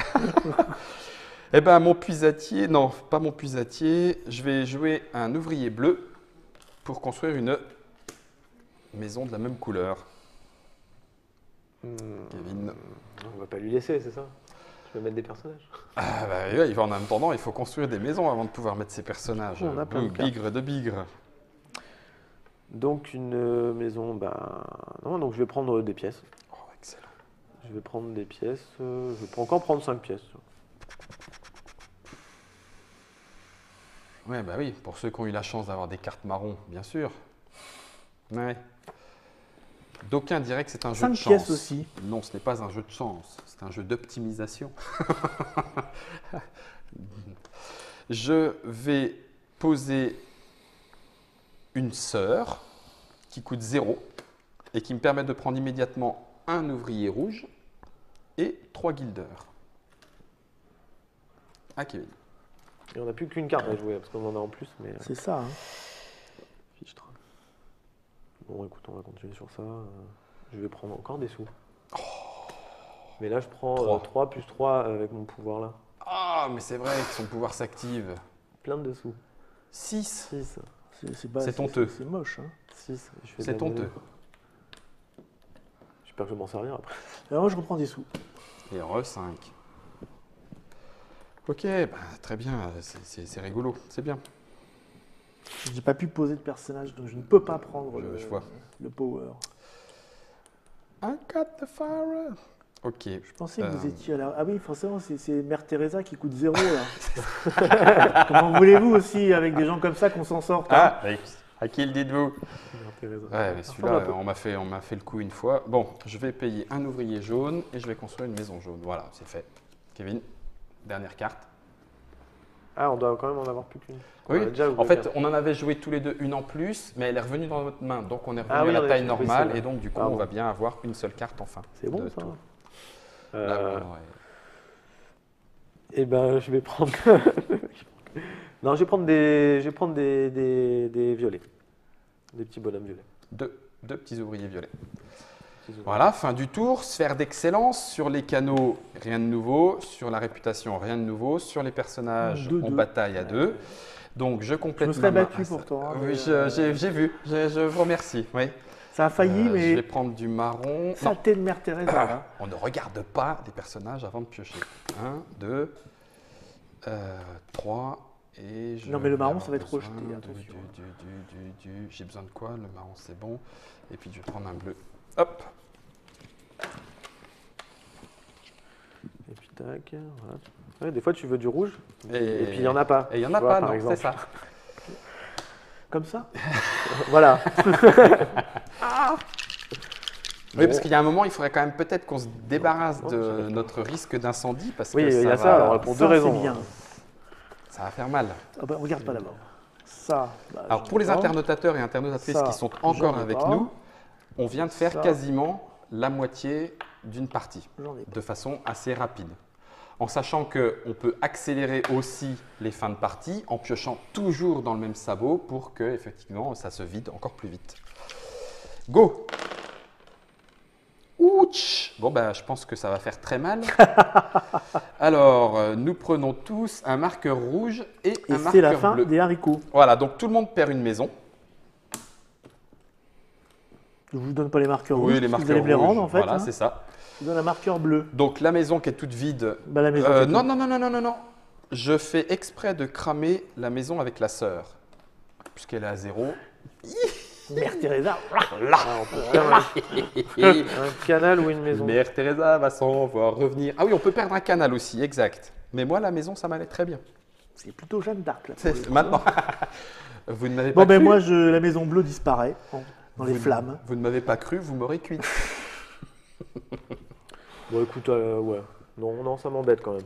Eh ben, mon puisatier, non, pas mon puisatier, je vais jouer un ouvrier bleu pour construire une maison de la même couleur. Kevin. On va pas lui laisser, c'est ça? Je vais mettre des personnages. Ah bah oui, en attendant, il faut construire des maisons avant de pouvoir mettre ses personnages. On a plein de Bigre de bigre. Donc une maison, non, donc je vais prendre des pièces. Oh, excellent. Je vais prendre des pièces, je peux encore prendre 5 pièces. Ouais, bah oui, pour ceux qui ont eu la chance d'avoir des cartes marron, bien sûr. Ouais. D'aucuns diraient que c'est un jeu de 5 chance. pièces aussi. Non, ce n'est pas un jeu de chance, c'est un jeu d'optimisation. Je vais poser une sœur qui coûte 0 et qui me permet de prendre immédiatement un ouvrier rouge et 3 guilders. Ah, Kevin. Et on n'a plus qu'une carte à jouer, parce qu'on en a en plus, mais... C'est ça. Hein. Fichtre. Bon, écoute, on va continuer sur ça. Je vais prendre encore des sous. Mais là, je prends 3 plus 3 avec mon pouvoir là. Ah, mais c'est vrai que son pouvoir s'active. Plein de sous. 6. 6. C'est honteux. C'est moche. Hein. 6. C'est honteux. J'espère que je vais m'en servir après. Alors moi, je reprends des sous. Et re 5. Ok, très bien, c'est rigolo, c'est bien. Je n'ai pas pu poser de personnage, donc je ne peux pas prendre Je vois. le power. I got the fire. Ok. Je pensais que vous étiez à la... Ah oui, forcément, c'est Mère Teresa qui coûte 0 là. Comment voulez-vous aussi, avec des gens comme ça, qu'on s'en sorte? Hein? Ah, à qui le dites-vous? Ouais, mais celui-là, on m'a fait le coup une fois. Bon, je vais payer un ouvrier jaune et je vais construire une maison jaune. Voilà, c'est fait. Kevin, dernière carte. Ah, on doit quand même en avoir plus qu'une. Oui, en fait, on en avait joué tous les deux une en plus, mais elle est revenue dans votre main. Donc, on est revenu à la taille normale et donc, du coup, on va bien avoir une seule carte enfin. C'est bon, ça. Là, Eh ben, je vais prendre... non, je vais prendre des violets. Des petits bonhommes violets. Deux petits ouvriers violets. Voilà, fin du tour. Sphère d'excellence. Sur les canaux, rien de nouveau. Sur la réputation, rien de nouveau. Sur les personnages, on bataille à 2. Donc, je complète ma main. Je me serais battu pour toi. Oui, j'ai vu. Je vous remercie. Oui. Ça a failli, mais... Je vais prendre du marron. Saleté de Mère Teresa. Hein. On ne regarde pas les personnages avant de piocher. 1, 2, 3... Et je non mais le marron ça va être rejeté, attention. J'ai besoin de quoi? Le marron c'est bon. Et puis je vais prendre un bleu. Hop. Et puis tac, voilà. Ouais, des fois tu veux du rouge et puis il n'y en a pas. Et il n'y en a pas, non, c'est ça. Comme ça. Voilà. Oui, parce qu'il y a un moment, il faudrait quand même peut-être qu'on se débarrasse de notre risque d'incendie. Oui, il y a ça, alors, pour deux raisons. Bien. Ça va faire mal. Ah bah, regarde pas d'abord. Ça. Alors pour les internautateurs et internautatrices qui sont encore avec nous, on vient de faire quasiment la moitié d'une partie, de façon assez rapide. En sachant qu'on peut accélérer aussi les fins de partie en piochant toujours dans le même sabot pour que effectivement ça se vide encore plus vite. Go! Ouch! Bon, je pense que ça va faire très mal. Alors, nous prenons tous un marqueur rouge et un marqueur bleu. C'est la fin des haricots. Voilà, donc tout le monde perd une maison. Je ne vous donne pas les marqueurs rouges, oui, les marqueurs vous allez me les rendre en fait. Voilà, hein. C'est ça. Je vous donne un marqueur bleu. Donc la maison qui est toute vide. La maison non. Je fais exprès de cramer la maison avec la sœur. Puisqu'elle est à 0. Mère Teresa. Là. Un canal ou une maison. Mère Teresa va s'en voir revenir. Ah oui, on peut perdre un canal aussi, exact. Mais moi, la maison, ça m'allait très bien. C'est plutôt Jeanne d'Arc là. Maintenant, vous ne m'avez pas cru. Bon, moi, la maison bleue disparaît dans les flammes. Vous ne m'avez pas cru, vous m'aurez cuite. Bon, écoute, ouais. Non, ça m'embête quand même.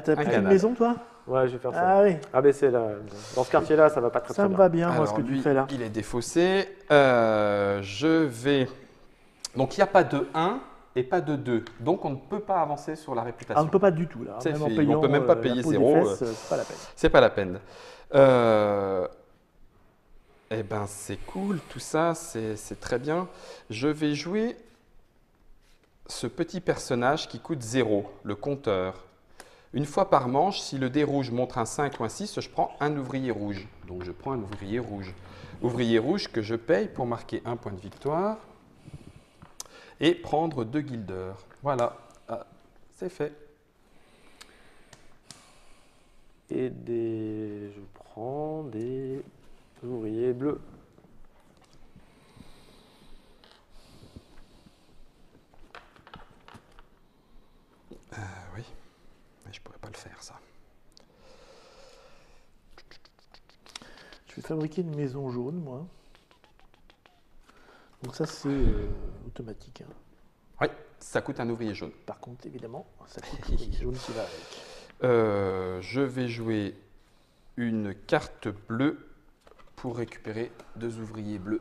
T'as pris une maison, toi? Ouais, je vais faire ça. Ah oui. Ah, mais c'est là. Dans ce quartier-là, ça va pas très bien. Ça me va bien, moi, Alors, ce que tu fais là. Il est défaussé. Je vais. Donc, il n'y a pas de 1 et pas de 2. Donc, on ne peut pas avancer sur la réputation. On ne peut pas du tout, là. C'est même fait. en payant, On ne peut même pas payer 0. C'est pas la peine. C'est pas la peine. Eh ben, c'est cool, tout ça, c'est très bien. Je vais jouer ce petit personnage qui coûte 0, le compteur. Une fois par manche, si le dé rouge montre un 5 ou un 6, je prends un ouvrier rouge. Donc, je prends un ouvrier rouge. Ouvrier rouge que je paye pour marquer un point de victoire et prendre 2 guilders. Voilà, c'est fait. Et je prends des ouvriers bleus. Oui, mais je pourrais pas le faire, ça. Je vais fabriquer une maison jaune, moi. Donc ça, c'est automatique. Hein. Oui, ça coûte un ouvrier jaune. Par contre, évidemment, ça coûte l'ouvrier jaune qui va avec. Je vais jouer une carte bleue pour récupérer 2 ouvriers bleus.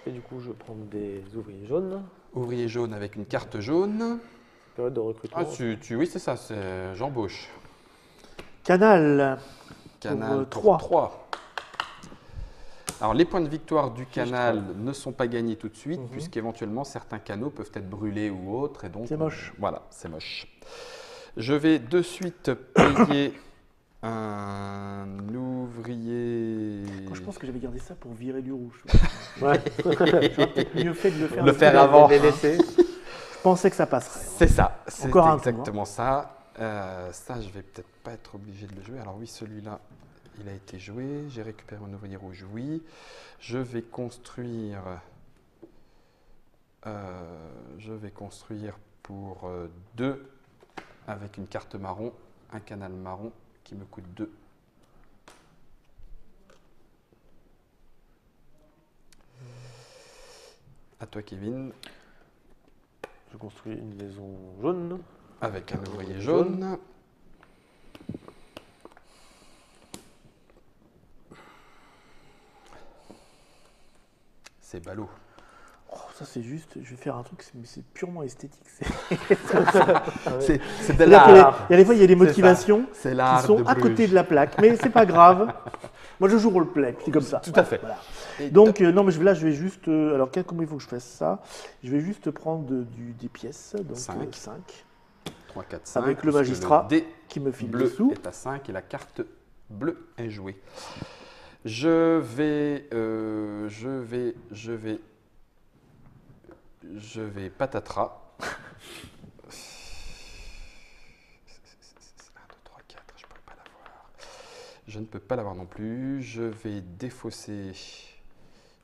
Et du coup, je prends des ouvriers jaunes. Ouvrier jaune avec une carte jaune. Période de recrutement. Ah, oui, c'est ça, j'embauche. Canal. Canal pour 3. Alors, les points de victoire du canal ne sont pas gagnés tout de suite, puisqu'éventuellement, certains canaux peuvent être brûlés ou autres. C'est moche. Voilà, c'est moche. Je vais de suite payer un ouvrier... Je pense que j'avais gardé ça pour virer du rouge. Ouais. J'aurais peut-être mieux fait de le faire. Le faire avant. Les laisser. Je pensais que ça passerait. C'est ça, c'est Encore un exactement ça. Ça, je vais peut-être pas être obligé de le jouer. Alors oui, celui-là, il a été joué. J'ai récupéré mon ouvrier rouge, oui. Je vais construire pour 2 avec une carte marron, un canal marron qui me coûte 2. À toi, Kevin. Je construis une maison jaune. Avec un ouvrier jaune. C'est ballot. Oh, ça c'est juste, je vais faire un truc, mais c'est purement esthétique. C'est de Il y l'art. a des fois, il y a des motivations C'est qui l'art sont de à côté Bruges. de la plaque, mais c'est pas grave. Moi, je joue roleplay, c'est comme ça. Tout à fait. Voilà. Et Donc, non, mais là, je vais juste. Alors, comment il faut que je fasse ça? Je vais juste prendre des pièces. Donc, 5. 5. 3, 4, 5. Avec le magistrat dé qui me file bleu dessous. est à 5 et la carte bleue est jouée. Je vais patatras. 1, 2, 3, 4, je ne peux pas l'avoir. Je ne peux pas l'avoir non plus. Je vais défausser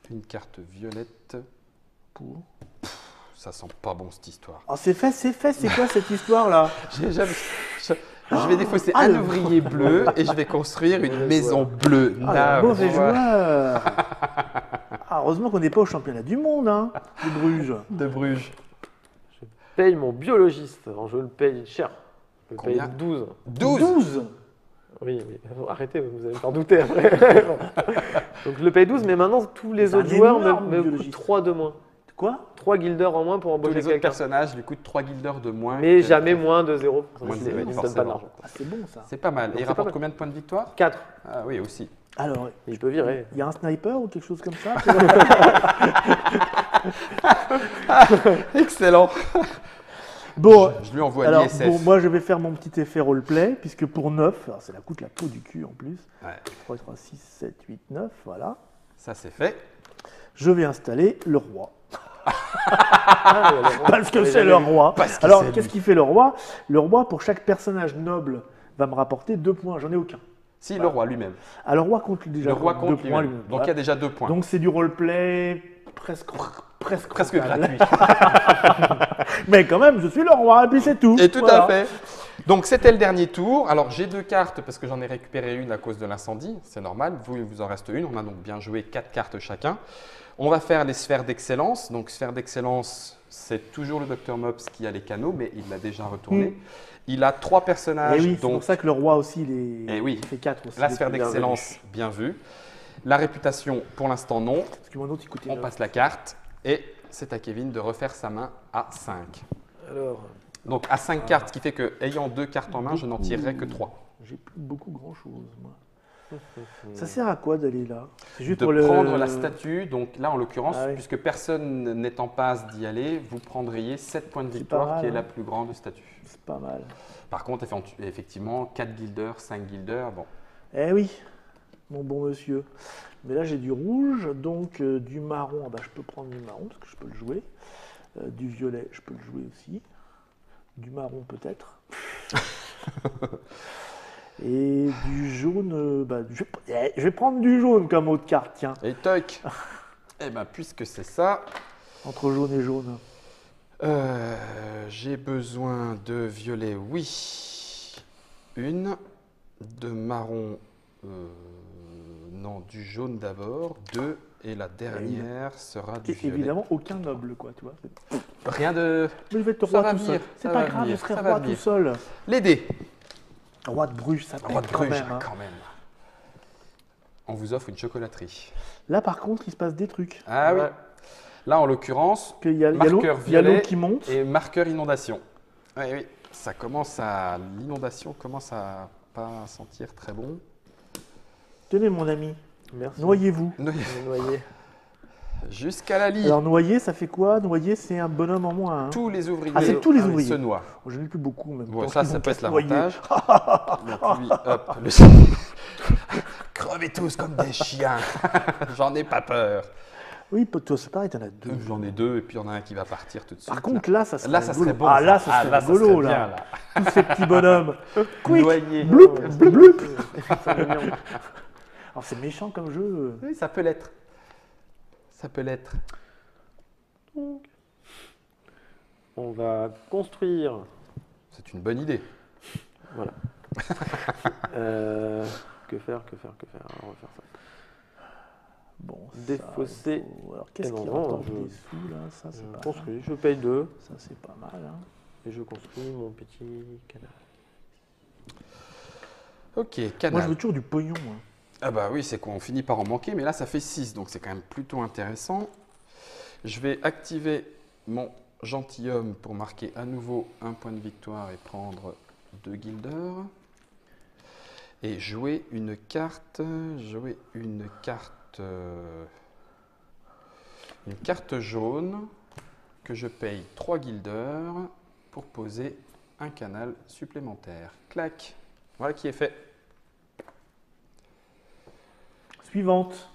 une carte violette pour... Ça sent pas bon cette histoire. Oh, c'est fait, c'est quoi cette histoire-là? Je vais défausser un ouvrier bleu et je vais construire une maison bleue. Ah, mauvais joueur. Heureusement qu'on n'est pas au championnat du monde, hein, de Bruges. De Bruges. Je paye mon biologiste. Alors, je le paye cher. Je le paye Combien? 12. 12. Oui, arrêtez, vous allez me faire douter après. Donc je le paye 12, mais maintenant tous les C'est autres un joueurs énorme me coûtent biologiste. 3 de moins. Quoi? 3 guilders en moins pour Tous embaucher les autres quelqu'un. personnages lui coûtent 3 guilders de moins. Mais jamais moins de 0. Moins de Il zéro, ne me donne pas forcément. de l'argent. Ah, c'est bon ça. C'est pas mal. Donc, Et il c'est rapporte pas mal. combien de points de victoire? 4. Ah oui, aussi. Alors, Il peut virer. il y a un sniper ou quelque chose comme ça? Excellent. Bon, Je lui envoie alors, l'ISF. bon, moi je vais faire mon petit effet roleplay, puisque pour 9, alors ça la coûte la peau du cul en plus. Ouais, 3, 3, 6, 7, 8, 9, voilà. ça c'est fait. Je vais installer le roi. Ah, Parce que c'est le roi. Parce que Alors, c'est qu'est-ce lui. qu'il fait le roi? Le roi, pour chaque personnage noble, va me rapporter 2 points. J'en ai aucun. Si, le roi lui-même. Ah, le roi compte déjà Le roi 2 compte points. lui-même. Donc il y a déjà 2 points. Donc c'est du roleplay presque rentable. gratuit. Mais quand même, je suis le roi, et puis c'est tout. Et tout Voilà. à fait. Donc c'était le dernier tour. Alors j'ai 2 cartes parce que j'en ai récupéré une à cause de l'incendie. C'est normal. Vous, il vous en reste une. On a donc bien joué 4 cartes chacun. On va faire les sphères d'excellence. Donc sphère d'excellence, c'est toujours le Dr Mops qui a les canaux, mais il l'a déjà retourné. Il a 3 Et personnages. oui, c'est donc pour ça que le roi aussi, il fait 4 aussi. la sphère Bien d'excellence, bien vu. La réputation, pour l'instant non. Parce que mon autre, il coûtait On 9. passe la carte et c'est à Kevin de refaire sa main à 5. Alors, Donc à 5 cartes, ce qui fait que ayant 2 cartes en main, je n'en tirerai que 3. J'ai plus beaucoup grand-chose, moi. Ça sert à quoi d'aller là? C'est juste De pour prendre la statue, donc là en l'occurrence, Ah oui. puisque personne n'est en passe d'y aller, vous prendriez 7 points de C'est victoire, pas mal, qui est hein. la plus grande statue. C'est pas mal. Par contre, effectivement, 4 guilders, 5 guilders, bon. Eh oui, mon bon monsieur. Mais là, j'ai du rouge, donc du marron. Ah bah, je peux prendre du marron parce que je peux le jouer. Du violet, je peux le jouer aussi. Du marron, peut-être. Et du jaune, je vais prendre du jaune comme autre carte, tiens. Et toc. Eh bien, puisque c'est ça, Entre jaune et jaune. j'ai besoin de violet, oui. Une. De marron, non, du jaune d'abord. 2. Et la dernière sera du violet. Évidemment, aucun noble, quoi, tu vois. Rien de... Mais je vais être Ça roi va tout venir, seul. C'est ça pas va grave, venir, je serai ça va roi tout venir. seul. Les dés. Roi de Bruges, ça Roi de pète quand Bruges, même. Hein. quand même. On vous offre une chocolaterie. Là, par contre, il se passe des trucs. Ah oui. Ouais. Là, en l'occurrence, Il y a l'eau marqueur il y a l'eau violet qui monte. et marqueur inondation. Oui, oui. Ça commence à... L'inondation commence à pas sentir très bon. Tenez, mon ami, merci. noyez-vous. On est noyé. Jusqu'à la lie. Alors, noyer, ça fait quoi? Noyer, c'est un bonhomme en moins. Hein. Tous les ouvriers Ah, c'est tous les ouvriers. se noient. Oh, je n'ai plus beaucoup, même. Bon, Donc, ça ils vont peut être tous noyer. l'avantage. Donc lui, hop, crevez tous comme des chiens. J'en ai pas peur. Oui, toi, c'est pareil, t'en as deux. J'en ai 2 et puis il y en a un qui va partir tout de suite. Par contre, là, ça serait là, ça rigolo. serait bon. Ah, là, ça serait rigolo, serait là. bien, là. Tous ces petits bonhommes. Quick, Noyé. bloup, bloup, bloup. C'est mignon. Alors, c'est méchant comme jeu. Oui, ça peut l'être. Ça peut l'être. On va construire. C'est une bonne idée. Voilà. Que faire? On va faire ça. Bon, Défausser. Alors, qu'est-ce qui non, rapporte je- des sous, là? Ça, c'est Je pas mal. construis, je paye 2 Ça, c'est pas mal, hein. et je construis mon petit canal. Ok, Moi, canal. je veux toujours du pognon, moi. Ah bah oui, c'est qu'on finit par en manquer, mais là ça fait 6, donc c'est quand même plutôt intéressant. Je vais activer mon gentilhomme pour marquer à nouveau un point de victoire et prendre 2 guilders. Et jouer une carte jaune que je paye 3 guilders pour poser un canal supplémentaire. Clac, voilà qui est fait. Suivante.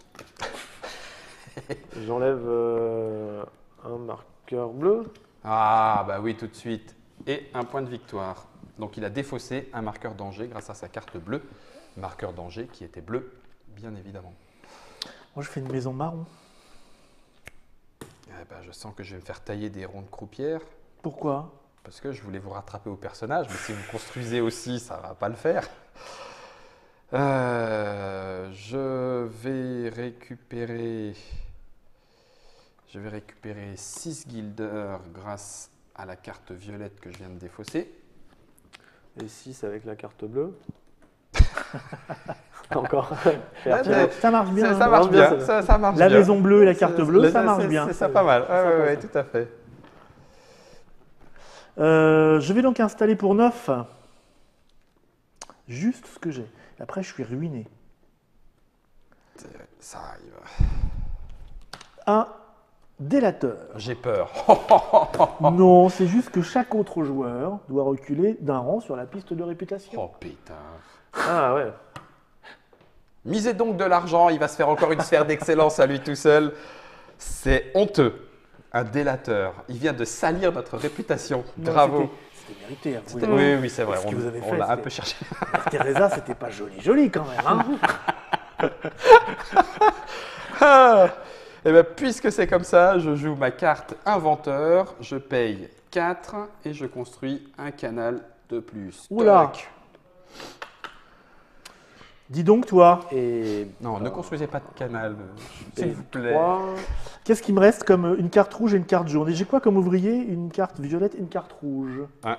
J'enlève un marqueur bleu. Ah bah oui, tout de suite. Et un point de victoire. Donc il a défaussé un marqueur danger grâce à sa carte bleue. Marqueur danger qui était bleu, bien évidemment. Moi, je fais une maison marron. Eh ben, je sens que je vais me faire tailler des ronds de croupière Pourquoi? parce que je voulais vous rattraper au personnage, mais si vous construisez aussi, ça va pas le faire. Je vais récupérer 6 guilders grâce à la carte violette que je viens de défausser. Et 6 avec la carte bleue. Encore. Ça marche bien. Ça hein. marche bien. ça. Ça marche La bien. maison bleue et la carte bleue, ça marche bien. C'est ça pas mal. Ouais, tout à fait. Je vais donc installer pour 9 juste ce que j'ai. Après, je suis ruiné. Ça arrive. Un délateur. J'ai peur. Non, c'est juste que chaque autre joueur doit reculer d'un rang sur la piste de réputation. Oh putain. Ah ouais. Misez donc de l'argent, il va se faire encore une sphère d'excellence à lui tout seul. C'est honteux. Un délateur. Il vient de salir notre réputation. Non, Bravo. C'était mérité. Oui, c'est vrai. Ce que vous avez On fait, l'a un c'était- peu cherché. Teresa, c'était pas joli quand même. Hein. Et bien, puisque c'est comme ça, je joue ma carte inventeur, je paye 4 et je construis un canal de plus. Oula. Toc. Dis donc, toi, Et Non, ne construisez pas de canal, s'il paye vous plaît. 3. qu'est-ce qui me reste comme une carte rouge et une carte jaune? Et j'ai quoi comme ouvrier? Une carte violette et une carte rouge. Ouais.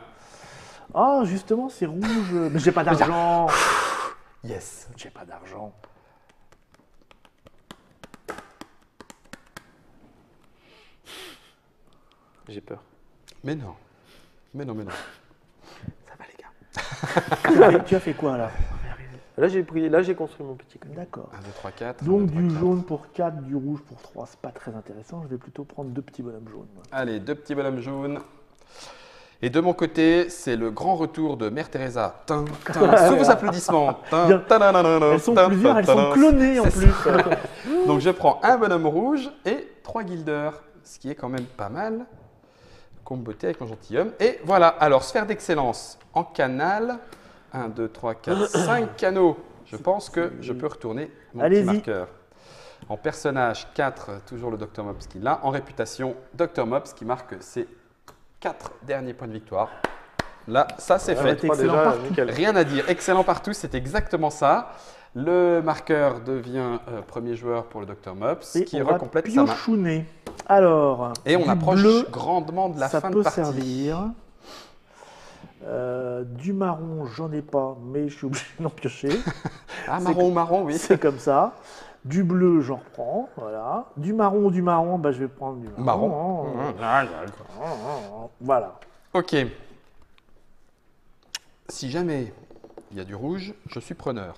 Ah, justement, c'est rouge. Mais j'ai pas d'argent. Yes. J'ai pas d'argent. J'ai peur. Mais non. Mais non, mais non. Ça va les gars. Tu as fait quoi là? Là, j'ai construit mon petit code. D'accord. 1, 2, 3, 4. Donc du jaune pour 4, du rouge pour 3, c'est pas très intéressant. Je vais plutôt prendre 2 petits bonhommes jaunes. Moi. Allez, 2 petits bonhommes jaunes. Et de mon côté, c'est le grand retour de Mère Teresa. Sous vos applaudissements. Elles sont plusieurs, elles sont clonées en plus. Donc je prends un bonhomme rouge et 3 guilders, ce qui est quand même pas mal. Comboté avec mon gentilhomme. Et voilà, alors sphère d'excellence en canal. 1, 2, 3, 4, 5 canaux. Je pense que je peux retourner mon petit marqueur. En personnage, 4, toujours le Dr Mops qui l'a. En réputation, Dr Mops qui marque ses 4 derniers points de victoire. Là, ça c'est fait. Déjà, rien à dire. Excellent partout, c'est exactement ça. Le marqueur devient premier joueur pour le Dr Mops et qui recomplète sa main. Alors, et on approche grandement de la fin de partie. Ça peut servir. Du marron, j'en ai pas, mais je suis obligé d'en piocher. Ah, marron, oui. C'est comme ça. Du bleu, j'en reprends, voilà. Du marron, bah, je vais prendre du marron. Voilà. Ok. Si jamais il y a du rouge, je suis preneur.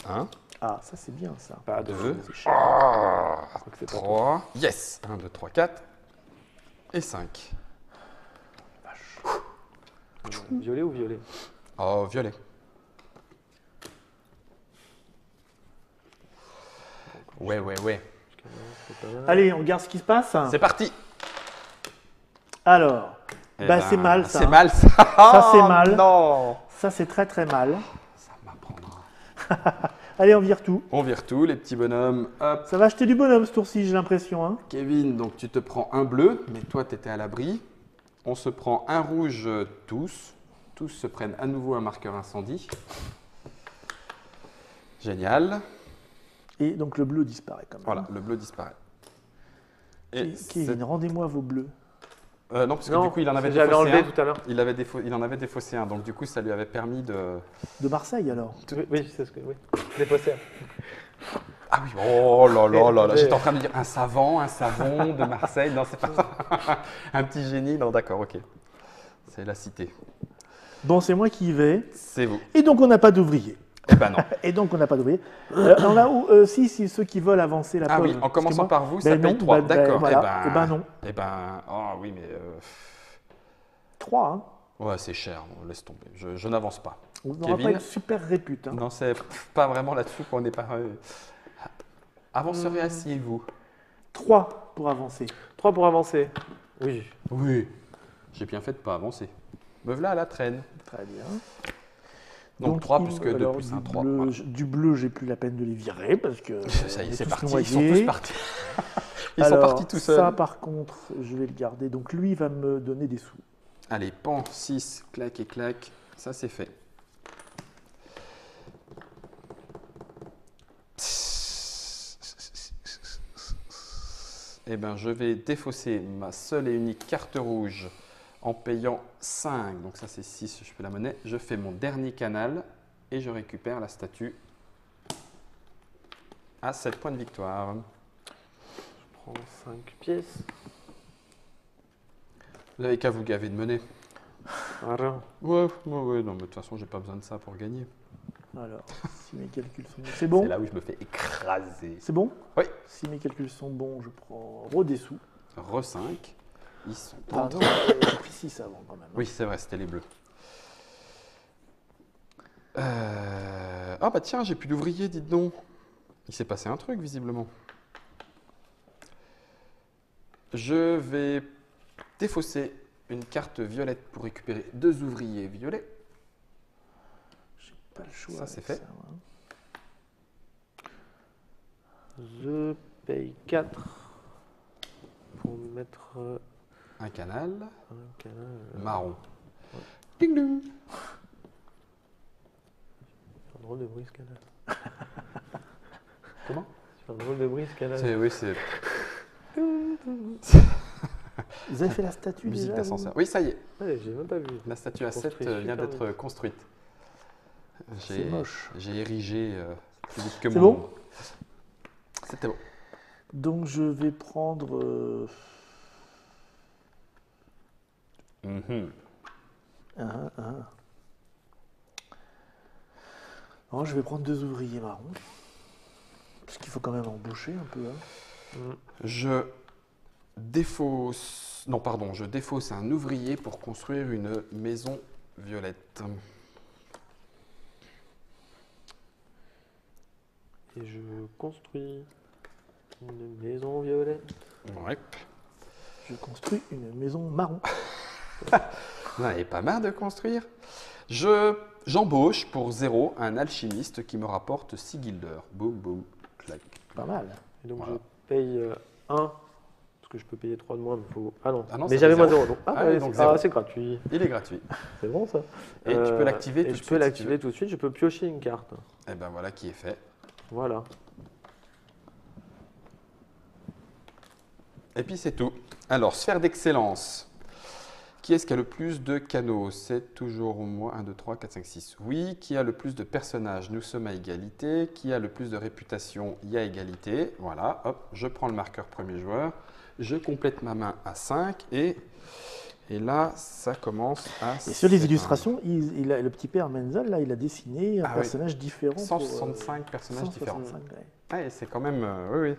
1. Ah, ça c'est bien ça. Pas 2. Ah, 3. Yes. 1, 2, 3, 4. Et 5. Violet ou violet? Oh, violet. Ouais. Allez, on regarde ce qui se passe. C'est parti. Alors, c'est mal ça. C'est mal ça. Ça c'est mal. Non. Ça c'est très très mal. Ça m'apprendra. Allez, on vire tout. On vire tout, les petits bonhommes. Hop. Ça va acheter du bonhomme ce tour-ci, j'ai l'impression. Hein. Kevin, donc tu te prends un bleu, mais toi tu étais à l'abri. On se prend un rouge tous. Tous se prennent à nouveau un marqueur incendie. Génial. Et donc le bleu disparaît quand même. Voilà, le bleu disparaît. Et Kevin, rendez-moi vos bleus. Non, parce que du coup, il en avait j'avais défaussé enlevé un. tout à l'heure. Il en avait défaussé un, donc du coup, ça lui avait permis de… De Marseille alors? Oui, c'est ce que… Oui, défaussé. Ah oui, oh là, j'étais en train de dire un savant, un savon de Marseille. Non, c'est pas ça. Un petit génie, non, d'accord, ok. C'est la cité. Bon, c'est moi qui y vais. C'est vous. Et donc, on n'a pas d'ouvrier. Eh ben non. Et donc, on n'a pas d'ouvrier. On a si ceux qui veulent avancer la Ah peuvent. oui, en commençant par vous, ça paye 3. D'accord. Voilà. Eh ben non. Eh ben, oh oui, mais… 3, hein. Ouais, c'est cher, laisse tomber. Je n'avance pas. On n'aura pas une super répute. Hein. Non, c'est pas vraiment là-dessus qu'on n'est pas… Avancerez, asseyez-vous. 3 pour avancer. 3 pour avancer. Oui. Oui. J'ai bien fait de pas avancer. Me voilà à la traîne. Très bien. Donc 3 plus que 2 plus 1, 3. Voilà. Du bleu, j'ai plus la peine de les virer parce que… Ça y est, c'est parti. Ils sont tous partis. Ils sont partis tout seuls. Ça, par contre, je vais le garder. Donc lui, il va me donner des sous. Allez, pan, 6, clac et clac. Ça, c'est fait. Eh bien, je vais défausser ma seule et unique carte rouge en payant 5. Donc ça, c'est 6, je fais la monnaie. Je fais mon dernier canal et je récupère la statue à 7 points de victoire. Je prends 5 pièces. Vous n'avez qu'à vous gaver de monnaie. Rien. Ouais, non, mais de toute façon, j'ai pas besoin de ça pour gagner. Alors, si mes calculs sont bons. C'est bon? C'est là où je me fais écraser. C'est bon? Oui. Si mes calculs sont bons, je prends des sous. Re 5. Ils sont Ah non, j'ai pris 6 avant quand même. Oui, c'est vrai, c'était les bleus. Ah bah tiens, j'ai plus d'ouvriers, dites donc. Il s'est passé un truc, visiblement. Je vais défausser une carte violette pour récupérer 2 ouvriers violets. J'ai pas le choix. Ça, c'est fait. Ça, hein. Je paye 4 pour mettre un canal. Marron. Ouais. Ding ding. C'est un drôle de bruit ce canal. Comment? C'est un drôle de bruit ce canal. Oui, c'est… Vous avez fait la statue musique déjà? d'ascenseur. Oui, ça y est. Ouais, j'ai même pas vu. La statue à 7 vient d'être construite. C'est moche. J'ai érigé plus vite que moi. C'est bon? C'était bon. Donc je vais prendre… Non, je vais prendre 2 ouvriers marrons. Parce qu'il faut quand même embaucher un peu. Je défausse... Non, pardon, je défausse un ouvrier pour construire une maison violette. Et je construis une maison violette. Ouais. Je construis une maison marron. Vous n'avez pas marre de construire? J'embauche pour 0 un alchimiste qui me rapporte 6 guilders. Boum, boum, clac. Pas mal. Et donc Voilà. je paye 1, parce que je peux payer 3 de moins, mais il faut... Ah non, Ah non, mais ça j'avais fait moins zéro. 0. Donc... donc zéro. c'est gratuit. Il est gratuit. C'est bon ça. Et tu peux l'activer tout de Et je suite, peux si l'activer tu veux. tout de suite, je peux piocher une carte. Et ben voilà qui est fait. Voilà. Et puis c'est tout. Alors, sphère d'excellence. Qui est-ce qui a le plus de canaux? C'est toujours moi. 1, 2, 3, 4, 5, 6. Oui. Qui a le plus de personnages? Nous sommes à égalité. Qui a le plus de réputation? Il y a égalité. Voilà, hop, je prends le marqueur premier joueur. Je complète ma main à 5 et là, ça commence à... Et sur les illustrations, le petit père Menzel, là, il a dessiné un Ah oui. personnage différent. 165 personnages différents. 165, ouais. Ouais, c'est quand même... oui, oui.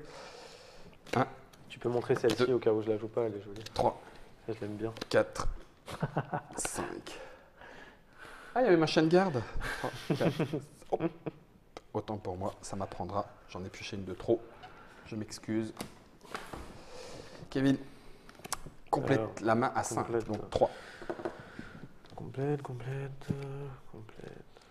1, Tu peux montrer celle-ci Deux. au cas où je la joue pas, elle est jolie. 3, Ça, je l'aime bien. 4, 5. Ah, il y avait ma chaîne garde. 3, 4. Hop. Autant pour moi, ça m'apprendra. J'en ai pioché une de trop. Je m'excuse. Kevin, complète Alors, la main à 5. complète. Donc 3. Complète.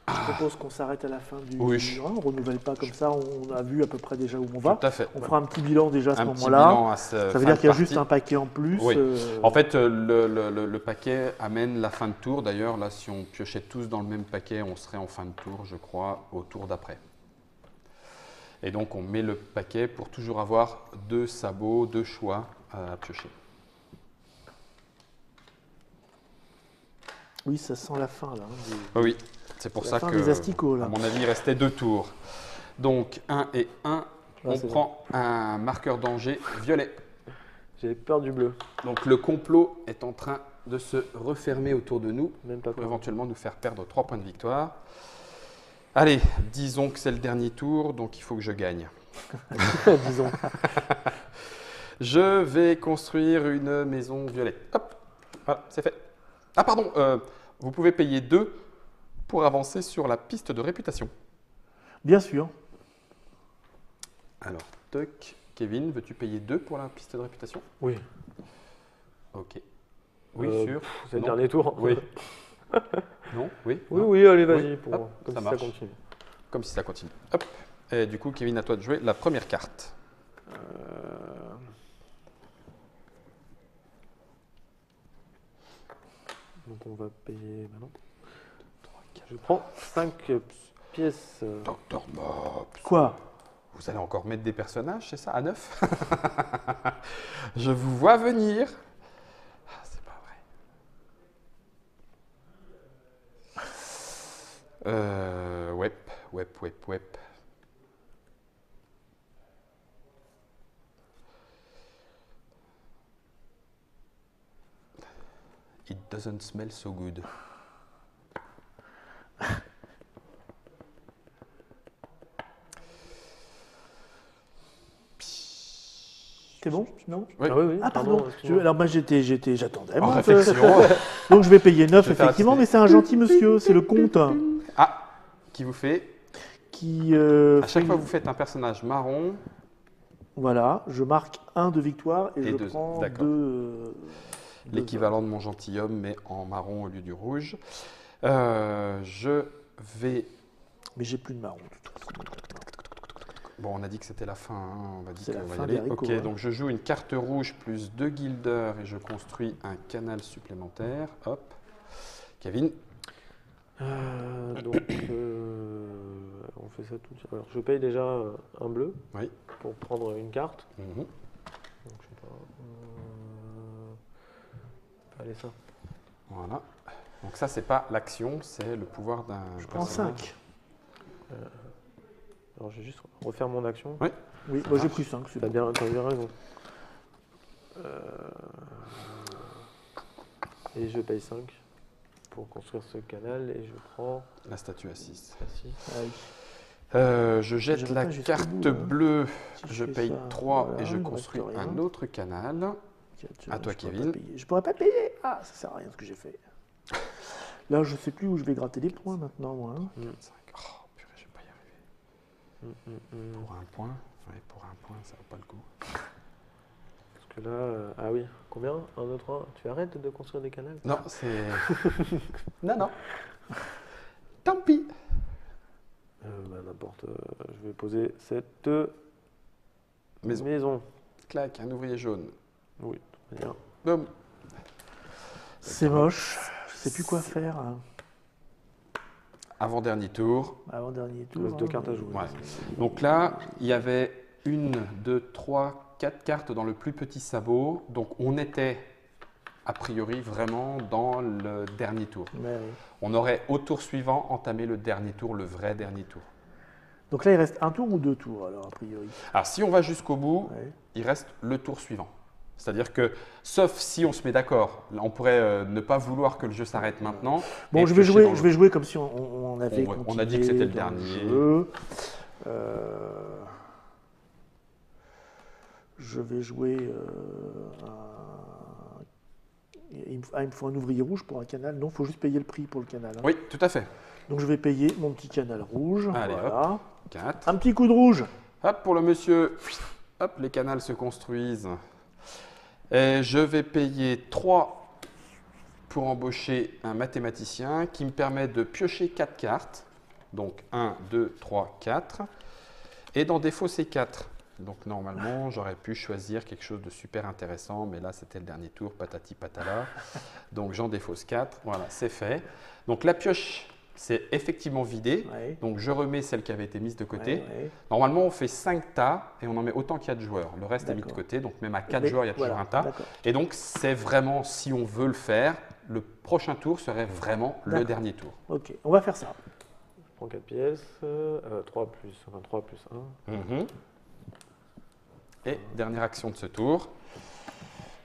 Je propose qu'on s'arrête à la fin du Oui. du round. On ne renouvelle pas comme ça. On a vu à peu près déjà où on va. Tout à fait. On fera un petit bilan déjà à ce Un petit moment-là. bilan à ce Ça fin veut dire de qu'il y a partie. juste un paquet en plus. Oui. En fait, le paquet amène la fin de tour. D'ailleurs, là, si on piochait tous dans le même paquet, on serait en fin de tour, je crois, au tour d'après. Et donc, on met le paquet pour toujours avoir 2 sabots, 2 choix à piocher. Oui, ça sent la fin là. Oui, c'est pour La ça fin que, des asticots, là. à mon avis, il restait 2 tours. Donc, 1 et 1, on c'est prend un marqueur danger violet. J'ai peur du bleu. Donc, le complot est en train de se refermer autour de nous Même pas pour peur. éventuellement nous faire perdre 3 points de victoire. Allez, disons que c'est le dernier tour, donc il faut que je gagne. Disons. Je vais construire une maison violette. Hop, voilà, c'est fait. Ah pardon, vous pouvez payer 2 pour avancer sur la piste de réputation. Bien sûr. Alors, toc. Kevin, veux-tu payer 2 pour la piste de réputation? Oui. Ok. Oui, sûr. C'est le Non. dernier tour. Oui. Non? Oui? Oui, Non. oui, allez, vas-y, Oui. pour... Hop, comme ça si marche. ça continue. Comme si ça continue. Hop. Et du coup, Kevin, à toi de jouer la première carte. Donc on va payer maintenant. Je prends 5 pièces. Dr. Mops. Quoi? Vous allez encore mettre des personnages, c'est ça, à 9? Je vous vois venir. Ah, c'est pas vrai. Wep. It doesn't smell so good. C'est bon? Non? Oui. Ah oui, oui. Ah pardon. excuse-moi. Alors moi j'attendais. En moi, réflexion. Donc je vais payer 9 Je vais faire effectivement, la mais c'est un gentil monsieur, c'est le comte Ah, qui vous fait. qui. À chaque fois que vous faites un personnage marron, Voilà, je marque 1 de victoire et Et je deux, prends d'accord. 2. l'équivalent de mon gentilhomme, mais en marron au lieu du rouge. Je vais. Mais j'ai plus de marron. Bon, on a dit que c'était la fin, hein, on va dire C'est qu'on la va y fin aller. des haricots, Ok, hein. donc je joue une carte rouge plus 2 guilders et je construis un canal supplémentaire. Hop. Kevin, Donc on fait ça tout de suite. Alors je paye déjà un bleu oui. pour prendre une carte. Mhm. Donc je sais pas. Allez ça. Voilà. Donc ça, c'est pas l'action, c'est le pouvoir d'un. Je prends personnage. 5. Alors je vais juste refaire mon action. Oui. Oui, moi j'ai pris 5. T'as bien raison. Et je paye 5 pour construire ce canal et je prends La statue à 6. la 6. Ah oui. Je jette J'avais la pas jusqu'au carte bout, hein. bleue, Si je fais paye ça, 3 voilà, et je il me construis reste rien. un autre canal. Tiens, À toi, je pourrais Kevin. pas payer. Je pourrais pas payer. Ah, ça sert à rien ce que j'ai fait. Là, je sais plus où je vais gratter des points maintenant, moi. Hein. 5. Oh, purée, je vais pas y arriver. Parce Pour un point, ouais, pour un point, ça vaut pas le coup. que là, ah oui, combien 1, 2, 3. Tu arrêtes de construire des canals? Non, c'est. non, non. Tant pis. N'importe. Je vais poser cette Maison. maison. Clac, un ouvrier jaune. Oui, très bien. Boum. C'est moche. Je sais plus quoi faire. Hein. Avant-dernier tour. Avant-dernier tour. Il reste 2 hein, cartes à jouer. Ouais. Donc là, il y avait 1, 2, 3, 4 cartes dans le plus petit sabot. Donc on était, a priori, vraiment dans le dernier tour. Ouais, ouais. On aurait au tour suivant entamé le dernier tour, le vrai dernier tour. Donc là, il reste un tour ou 2 tours, alors, a priori. Alors si on va jusqu'au bout, Ouais. il reste le tour suivant. C'est-à-dire que, sauf si on se met d'accord, là, on pourrait ne pas vouloir que le jeu s'arrête maintenant. Bon, et je vais piocher dans jouer, le- comme si on avait On a dit que c'était le continué dans dernier. jeu. Je vais jouer il me faut un ouvrier rouge pour un canal. Non, il faut juste payer le prix pour le canal. Hein. Oui, tout à fait. Donc je vais payer mon petit canal rouge. Allez, voilà. 4. Un petit coup de rouge. Hop, pour le monsieur, hop, les canals se construisent. Et je vais payer 3 pour embaucher un mathématicien qui me permet de piocher 4 cartes. Donc 1, 2, 3, 4. Et d'en défausser 4. Donc normalement, j'aurais pu choisir quelque chose de super intéressant, mais là, c'était le dernier tour, patati patala. Donc j'en défausse 4. Voilà, c'est fait. Donc la pioche, c'est effectivement vidé. Ouais. Donc je remets celle qui avait été mise de côté. Ouais. Normalement, on fait 5 tas et on en met autant qu'il y a de joueurs. Le reste est mis de D'accord. côté, donc même à 4 Mais joueurs, il y a toujours voilà, un tas. d'accord. Et donc, c'est vraiment, si on veut le faire, le prochain tour serait vraiment le D'accord. dernier tour. Ok, on va faire ça. Je prends 4 pièces. 3 plus 1. Mhm. Et dernière action de ce tour,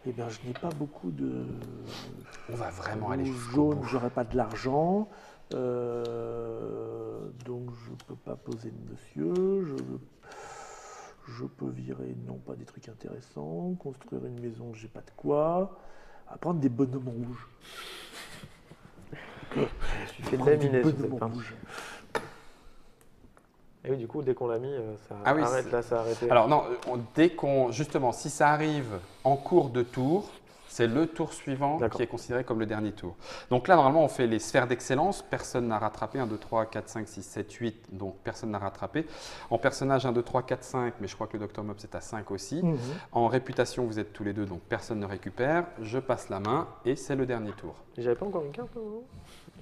Eh bien, je n'ai pas beaucoup de on va vraiment aller rouge, jusqu'au jaune. bout. J'aurai pas de l'argent, donc je peux pas poser de monsieur. Je peux virer non pas des trucs intéressants, construire une maison, j'ai pas de quoi. À prendre des bonhommes rouges. Je fais de Prendre la du minette sur bonhomme cette fin. rouge. Et oui, du coup, dès qu'on l'a mis, ça Ah oui, arrête c'est- là, ça a arrêté. Alors non, dès qu'on, justement, si ça arrive en cours de tour, c'est le tour suivant D'accord. qui est considéré comme le dernier tour. Donc là, normalement, on fait les sphères d'excellence. Personne n'a rattrapé. 1, 2, 3, 4, 5, 6, 7, 8. Donc personne n'a rattrapé. En personnage, 1, 2, 3, 4, 5. Mais je crois que le Dr Mob, c'est à 5 aussi. Mhm. En réputation, vous êtes tous les deux, donc personne ne récupère. Je passe la main et c'est le dernier tour. J'avais pas encore une carte, non?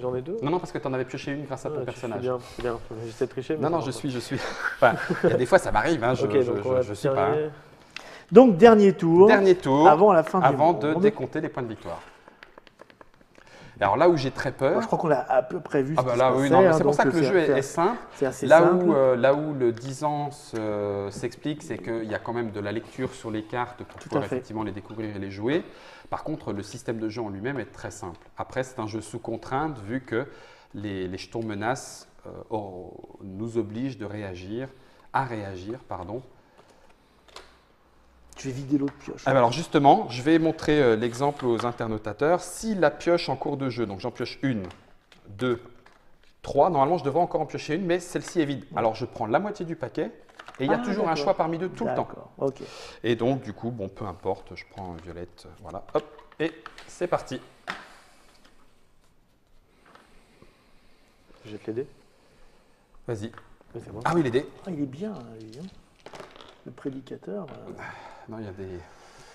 J'en ai 2. Non, non, parce que tu en avais pioché une grâce à ton Ah, personnage. C'est bien. J'essaie de tricher. mais Non, ça non, marche je suis. Enfin, il y a des fois, ça m'arrive. Hein, pas. Ok, donc on va je suis pas. terminer. Donc, dernier tour, Dernier tour, avant la fin du avant de monde. décompter les points de victoire. Alors là où j'ai très peur. Moi, je crois qu'on l'a à peu près vu. Ah ce bah qui là, se oui, passait, non, mais hein, c'est pour donc ça que le jeu est simple. C'est assez Là simple. là où le 10 ans s'explique, c'est qu'il y a quand même de la lecture sur les cartes pour Tout pouvoir à fait. effectivement les découvrir et les jouer. Par contre, le système de jeu en lui-même est très simple. Après, c'est un jeu sous contrainte vu que les jetons menaces nous obligent à réagir. Je vais vider l'autre pioche. Ah bah alors justement, je vais montrer l'exemple aux internotateurs. Si la pioche en cours de jeu, donc j'en pioche 1, 2, 3, normalement je devrais encore en piocher une, mais celle-ci est vide. Alors je prends la moitié du paquet et il y a Ah, toujours un d'accord. choix parmi deux tout le temps. D'accord, ok. Et donc du coup, bon, peu importe, je prends une violette, voilà, hop, et c'est parti. Je jette les dés. Vas-y. Oui, c'est moi. Ah oui, les dés. Ah, il est bien, lui. Hein. Le prédicateur. Non, il y a des...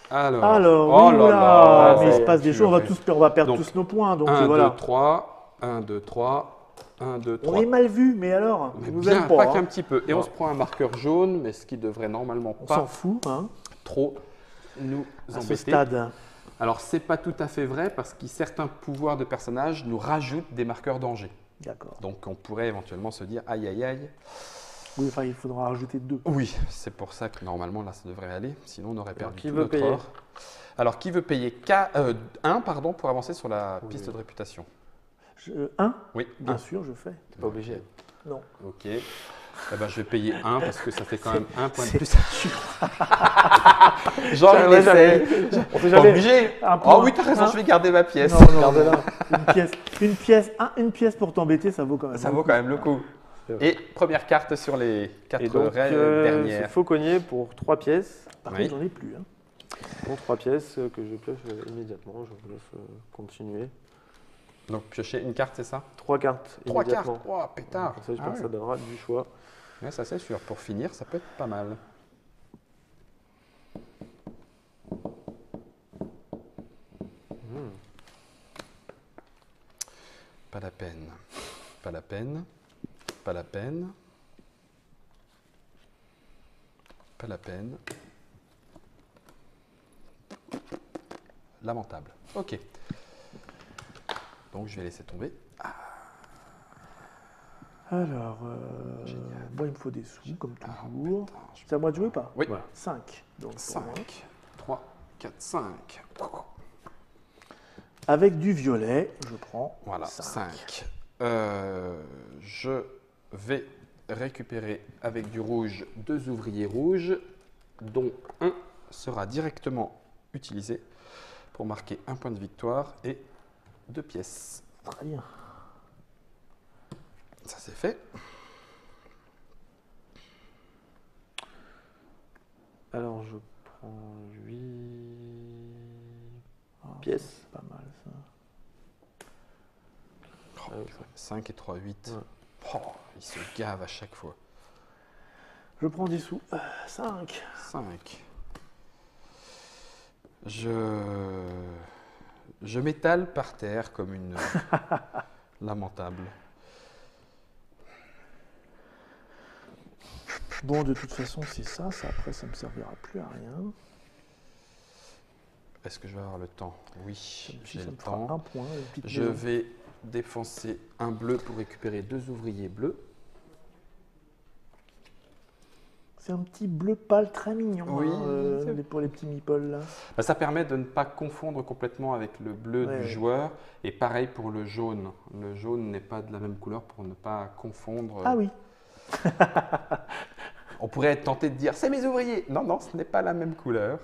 Alors, Alors, oh oui, là oula, là, mais il ça se y est, passe des choses, on va perdre Donc, tous nos points. Donc 1, voilà. 2, 3, 1, 2, 3, 1, 2, 3. On est mal vu, mais alors, Mais on nous bien, aime pas pas. qu'un Hein. petit peu. Et on se prend un marqueur jaune, mais ce qui devrait normalement On s'en pas fout, hein, trop nous à ce embêter. stade. Alors, c'est pas tout à fait vrai parce que certains pouvoirs de personnages nous rajoutent des marqueurs danger. D'accord. Donc, on pourrait éventuellement se dire aïe aïe aïe. Oui, enfin, il faudra rajouter 2. Oui, c'est pour ça que normalement là, ça devrait aller. Sinon, on aurait perdu qui tout veut notre payer? or. Alors, qui veut payer 1 pour avancer sur la piste de réputation? Un. Oui, Bien un. sûr, je fais. T'es pas obligé. Non. Ok. Eh ben, je vais payer 1 parce que ça fait quand même un point de C'est- plus. Genre, il Ouais, essaie. On sait Pas jamais. obligé. Un point. Oh oui, t'as raison, Un. je vais garder ma pièce. Non, non, Garde-la. non. Une pièce pour t'embêter, ça vaut quand même. Ça vaut quand même le coup. C'est vrai. Et première carte sur les 4 Et donc, c'est dernières. fauconnier pour 3 pièces. Par Oui. contre, j'en ai plus. Hein. Pour 3 pièces que je pioche immédiatement. Je vous laisse continuer. Donc, piocher une carte, c'est ça 3 cartes 3 cartes. immédiatement. Oh, pétard. Comme ça, je Ah pense que ouais. ça donnera du choix. Ouais, ça c'est sûr. Pour finir, ça peut être pas mal. Pas la peine. Pas la peine. Pas la peine. Pas la peine. Lamentable. Ok. Donc je vais laisser tomber. Alors, Génial. moi, il me faut des sous, comme Ah, toujours. putain, je- C'est à moi de jouer ou pas Oui. Voilà. 5. Donc, pour moi. 5, 3, 4, 5. Avec du violet, je prends Voilà, 5. 5. Je vais récupérer avec du rouge 2 ouvriers rouges, dont un sera directement utilisé pour marquer un point de victoire et 2 pièces. Très bien. Ça c'est fait. Alors, je prends 8 Ah, pièces. c'est pas mal, ça. Ah oui, ça. 5 et 3, 8. Ouais. Oh, il se gave à chaque fois. Je prends des sous. 5. 5. Je m'étale par terre comme une lamentable. Bon, de toute façon, c'est ça. Ça, après, ça me servira plus à rien. Est-ce que je vais avoir le temps? Oui, Si j'ai ça le me fera temps. un point. une petite Je maison. vais défoncer un bleu pour récupérer 2 ouvriers bleus. C'est un petit bleu pâle très mignon. Oui, hein, c'est- pour les petits meeples, là. Bah, ça permet de ne pas confondre complètement avec le bleu Ouais. du joueur. Et pareil pour le jaune. Le jaune n'est pas de la même couleur pour ne pas confondre. Ah oui. On pourrait être tenté de dire c'est mes ouvriers. Non, non, ce n'est pas la même couleur.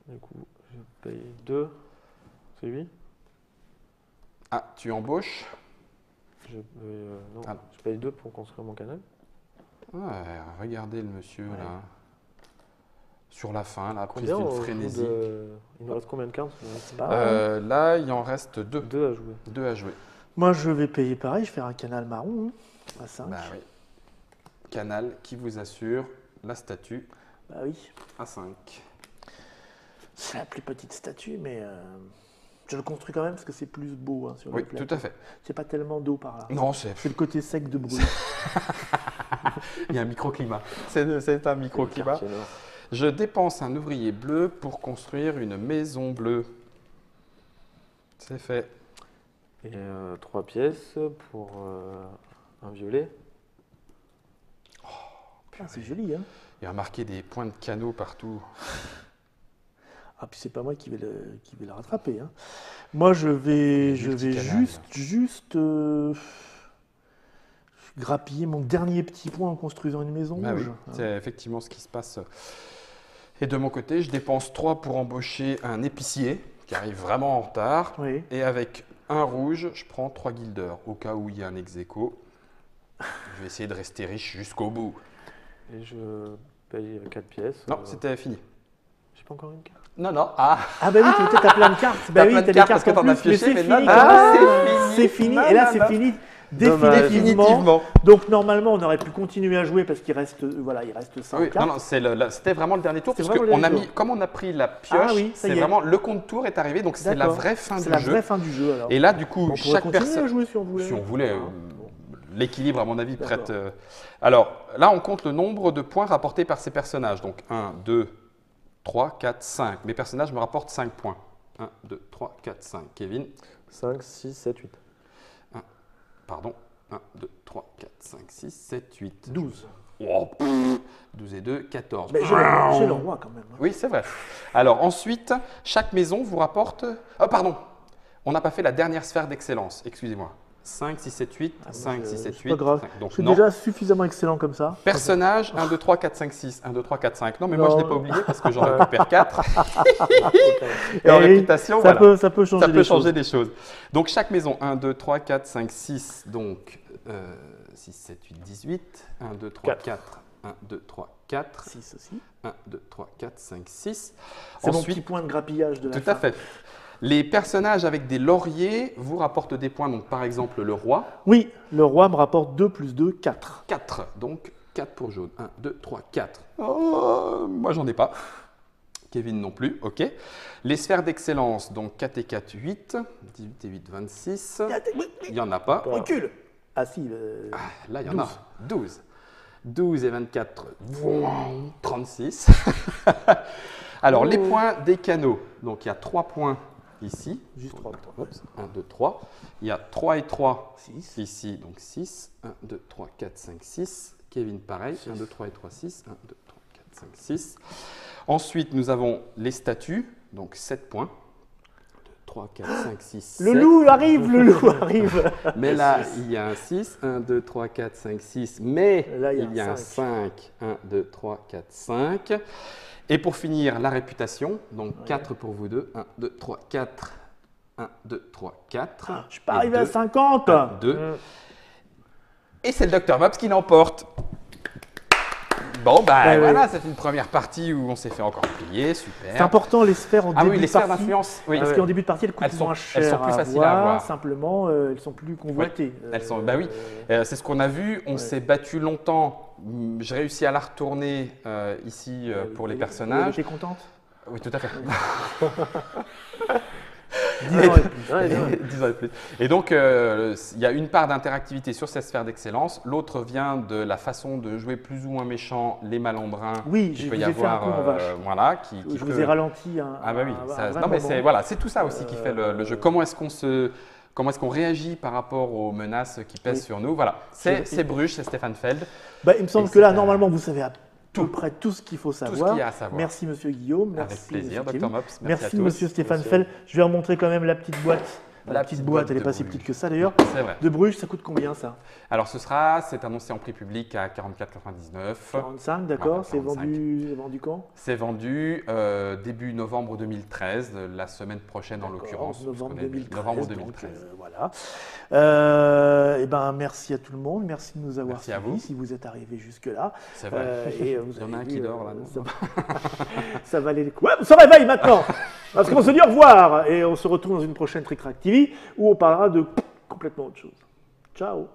Du coup, je paye 2. C'est 8. Ah, tu embauches? Non, Ah. je paye 2 pour construire mon canal. Ouais, regardez le monsieur Ouais. là. Sur la fin, là, prise Combien d'une on joue frénésie. Il nous reste combien de cartes Pas mal. Là, il en reste 2. 2 à jouer. 2 à jouer. Moi, je vais payer pareil. Je vais faire un canal marron. Hein, à 5. Bah oui. Canal qui vous assure la statue Bah oui. à 5. C'est la plus petite statue, mais je le construis quand même parce que c'est plus beau hein, sur Oui, le plateau. tout à fait. C'est pas tellement d'eau par là. Non, c'est C'est le côté sec de Bruges. il y a un microclimat. C'est un microclimat. Quartier nord. Je dépense un ouvrier bleu pour construire une maison bleue. C'est fait. Et 3 pièces pour un violet. Ah, c'est joli, hein. Il va marquer des points de canot partout. Ah, puis c'est pas moi qui vais le rattraper. Hein. Moi, je vais Multicanal. juste grappiller mon dernier petit point en construisant une maison Bah oui, rouge. hein. c'est effectivement ce qui se passe. Et de mon côté, je dépense 3 pour embaucher un épicier qui arrive vraiment en retard. Oui. Et avec un rouge, je prends 3 guilders au cas où il y a un ex-aequo. Je vais essayer de rester riche jusqu'au bout. Et je paye 4 pièces. Non, c'était fini. J'ai pas encore une carte. Non, non. Ah, Ah bah oui, peut-être t'as plein de cartes. Bah T'as oui, plein de t'as des cartes cartes parce que en t'en as plus, mais pioché, c'est mais non, fini. non, quand même. c'est fini. C'est fini. Non, Et là, non, c'est non. fini Dommage. définitivement. Définitivement. Donc normalement, on aurait pu continuer à jouer parce qu'il reste, voilà, il reste 5 Oui, cartes. non, non, c'était vraiment le dernier tour. C'était Parce vraiment le qu'on a dernier mis, comme on a pris la pioche, Ah oui, ça c'est y est. vraiment le compte tour est arrivé. Donc c'est la D'accord. vraie fin C'est du la jeu. vraie fin du jeu alors. Et là, du coup, On pourrait chaque continuer à personne. jouer si on voulait. Si on voulait, Bon. l'équilibre, à mon avis, D'accord. prête. Alors, là, on compte le nombre de points rapportés par ces personnages. Donc, 1, 2, 3, 4, 5. Mes personnages me rapportent 5 points. 1, 2, 3, 4, 5. Kevin, 5, 6, 7, 8. pardon. 1, 2, 3, 4, 5, 6, 7, 8. 12. Oh, pff, 12 et 2, 14. Mais j'ai le roi quand même. hein. Oui, c'est vrai. Alors, ensuite, chaque maison vous rapporte. Ah, pardon. On n'a pas fait la dernière sphère d'excellence, excusez-moi. 5, 6, 7, 8, 5, 6, 7, 8. Pas grave. 5. Donc, je suis non. déjà suffisamment excellent comme ça. Personnage, 1, 2, 3, 4, 5, 6. 1, 2, 3, 4, 5. Non, mais moi, je ne l'ai pas oublié parce que j'en récupère 4. Et en réputation, ça voilà. Ça peut changer des choses. Donc, chaque maison, 1, 2, 3, 4, 5, 6. Donc, 6, 7, 8, 18. 1, 2, 3, 4. 1, 2, 3, 4. 6 aussi. 1, 2, 3, 4, 5, 6. C'est mon petit point de grappillage de la fin. Tout à fait. Les personnages avec des lauriers vous rapportent des points. Donc, par exemple, le roi. Oui, le roi me rapporte 2 plus 2, 4. 4. Donc, 4 pour jaune. 1, 2, 3, 4. Oh, moi, j'en ai pas. Kevin non plus. OK. Les sphères d'excellence. Donc, 4 et 4, 8. 18 et 8, 26. Il n'y en a pas. Recule. Ah si. Là, il y en a. 12. 12 et 24, 36. Alors, les points des canaux. Donc, il y a 3 points ici. Juste 3. 1, 2, 3. Il y a 3 et 3 6. ici, donc 6. 1, 2, 3, 4, 5, 6. Kevin, pareil. 1, 2, 3 et 3, 6. 1, 2, 3, 4, 5, 6. Ensuite, nous avons les statues, donc 7 points. 3, 4, 5, 6, 7. Le loup arrive, le loup arrive. Mais là, il y a un 6. 1, 2, 3, 4, 5, 6. Mais là, il y a un 5. 1, 2, 3, 4, 5. Et pour finir, la réputation. Donc 4 pour vous deux. 1, 2, 3, 4. 1, 2, 3, 4. Je suis pas arrivé à 50. 1, 2. Et c'est le Dr Mops qui l'emporte. Bon, voilà, c'est une première partie où on s'est fait encore plier, super. C'est important, les sphères en début de partie. Les sphères d'influence. Oui. Parce qu'en début de partie, elles coûtent moins cher. Elles sont plus faciles à avoir. Simplement, elles sont plus convoitées. Oui. Elles sont, oui, c'est ce qu'on a vu. On s'est battu longtemps. J'ai réussi à la retourner ici pour les personnages. Tu es contente? Oui, tout à fait. 10 ans et plus. 10 ans et plus. Et donc, il y a une part d'interactivité sur cette sphère d'excellence. L'autre vient de la façon de jouer plus ou moins méchant les malambrins. Oui, je vous ai fait un coup en vache. Voilà, je vous ai ralenti. Ah bah oui. Non, mais c'est tout ça aussi qui fait le jeu. Comment est-ce qu'on réagit par rapport aux menaces qui pèsent sur nous? Voilà, c'est Bruges, c'est Stéphane Feld. Il me semble que là, normalement, vous savez à peu près tout ce qu'il faut savoir. Tout ce qu'il y a à savoir. Merci, monsieur Guillaume. Avec plaisir, Dr Mops. Merci, monsieur Stéphane Feld. Je vais remontrer quand même la petite boîte. La petite boîte, elle n'est pas si petite que ça d'ailleurs. C'est vrai. De Bruges, ça coûte combien ça? Alors c'est annoncé en prix public à 44,99 €. 45, d'accord. C'est vendu quand? C'est vendu début novembre 2013, la semaine prochaine en l'occurrence. Novembre 2013. Novembre 2013. Voilà. Merci à tout le monde. Merci de nous avoir suivis si vous êtes arrivés jusque-là. C'est vrai. Il y en a un qui dort là. Ça va aller les coups. On se réveille maintenant parce qu'on se dit au revoir et on se retrouve dans une prochaine Trick Track TV où on parlera de complètement autre chose. Ciao.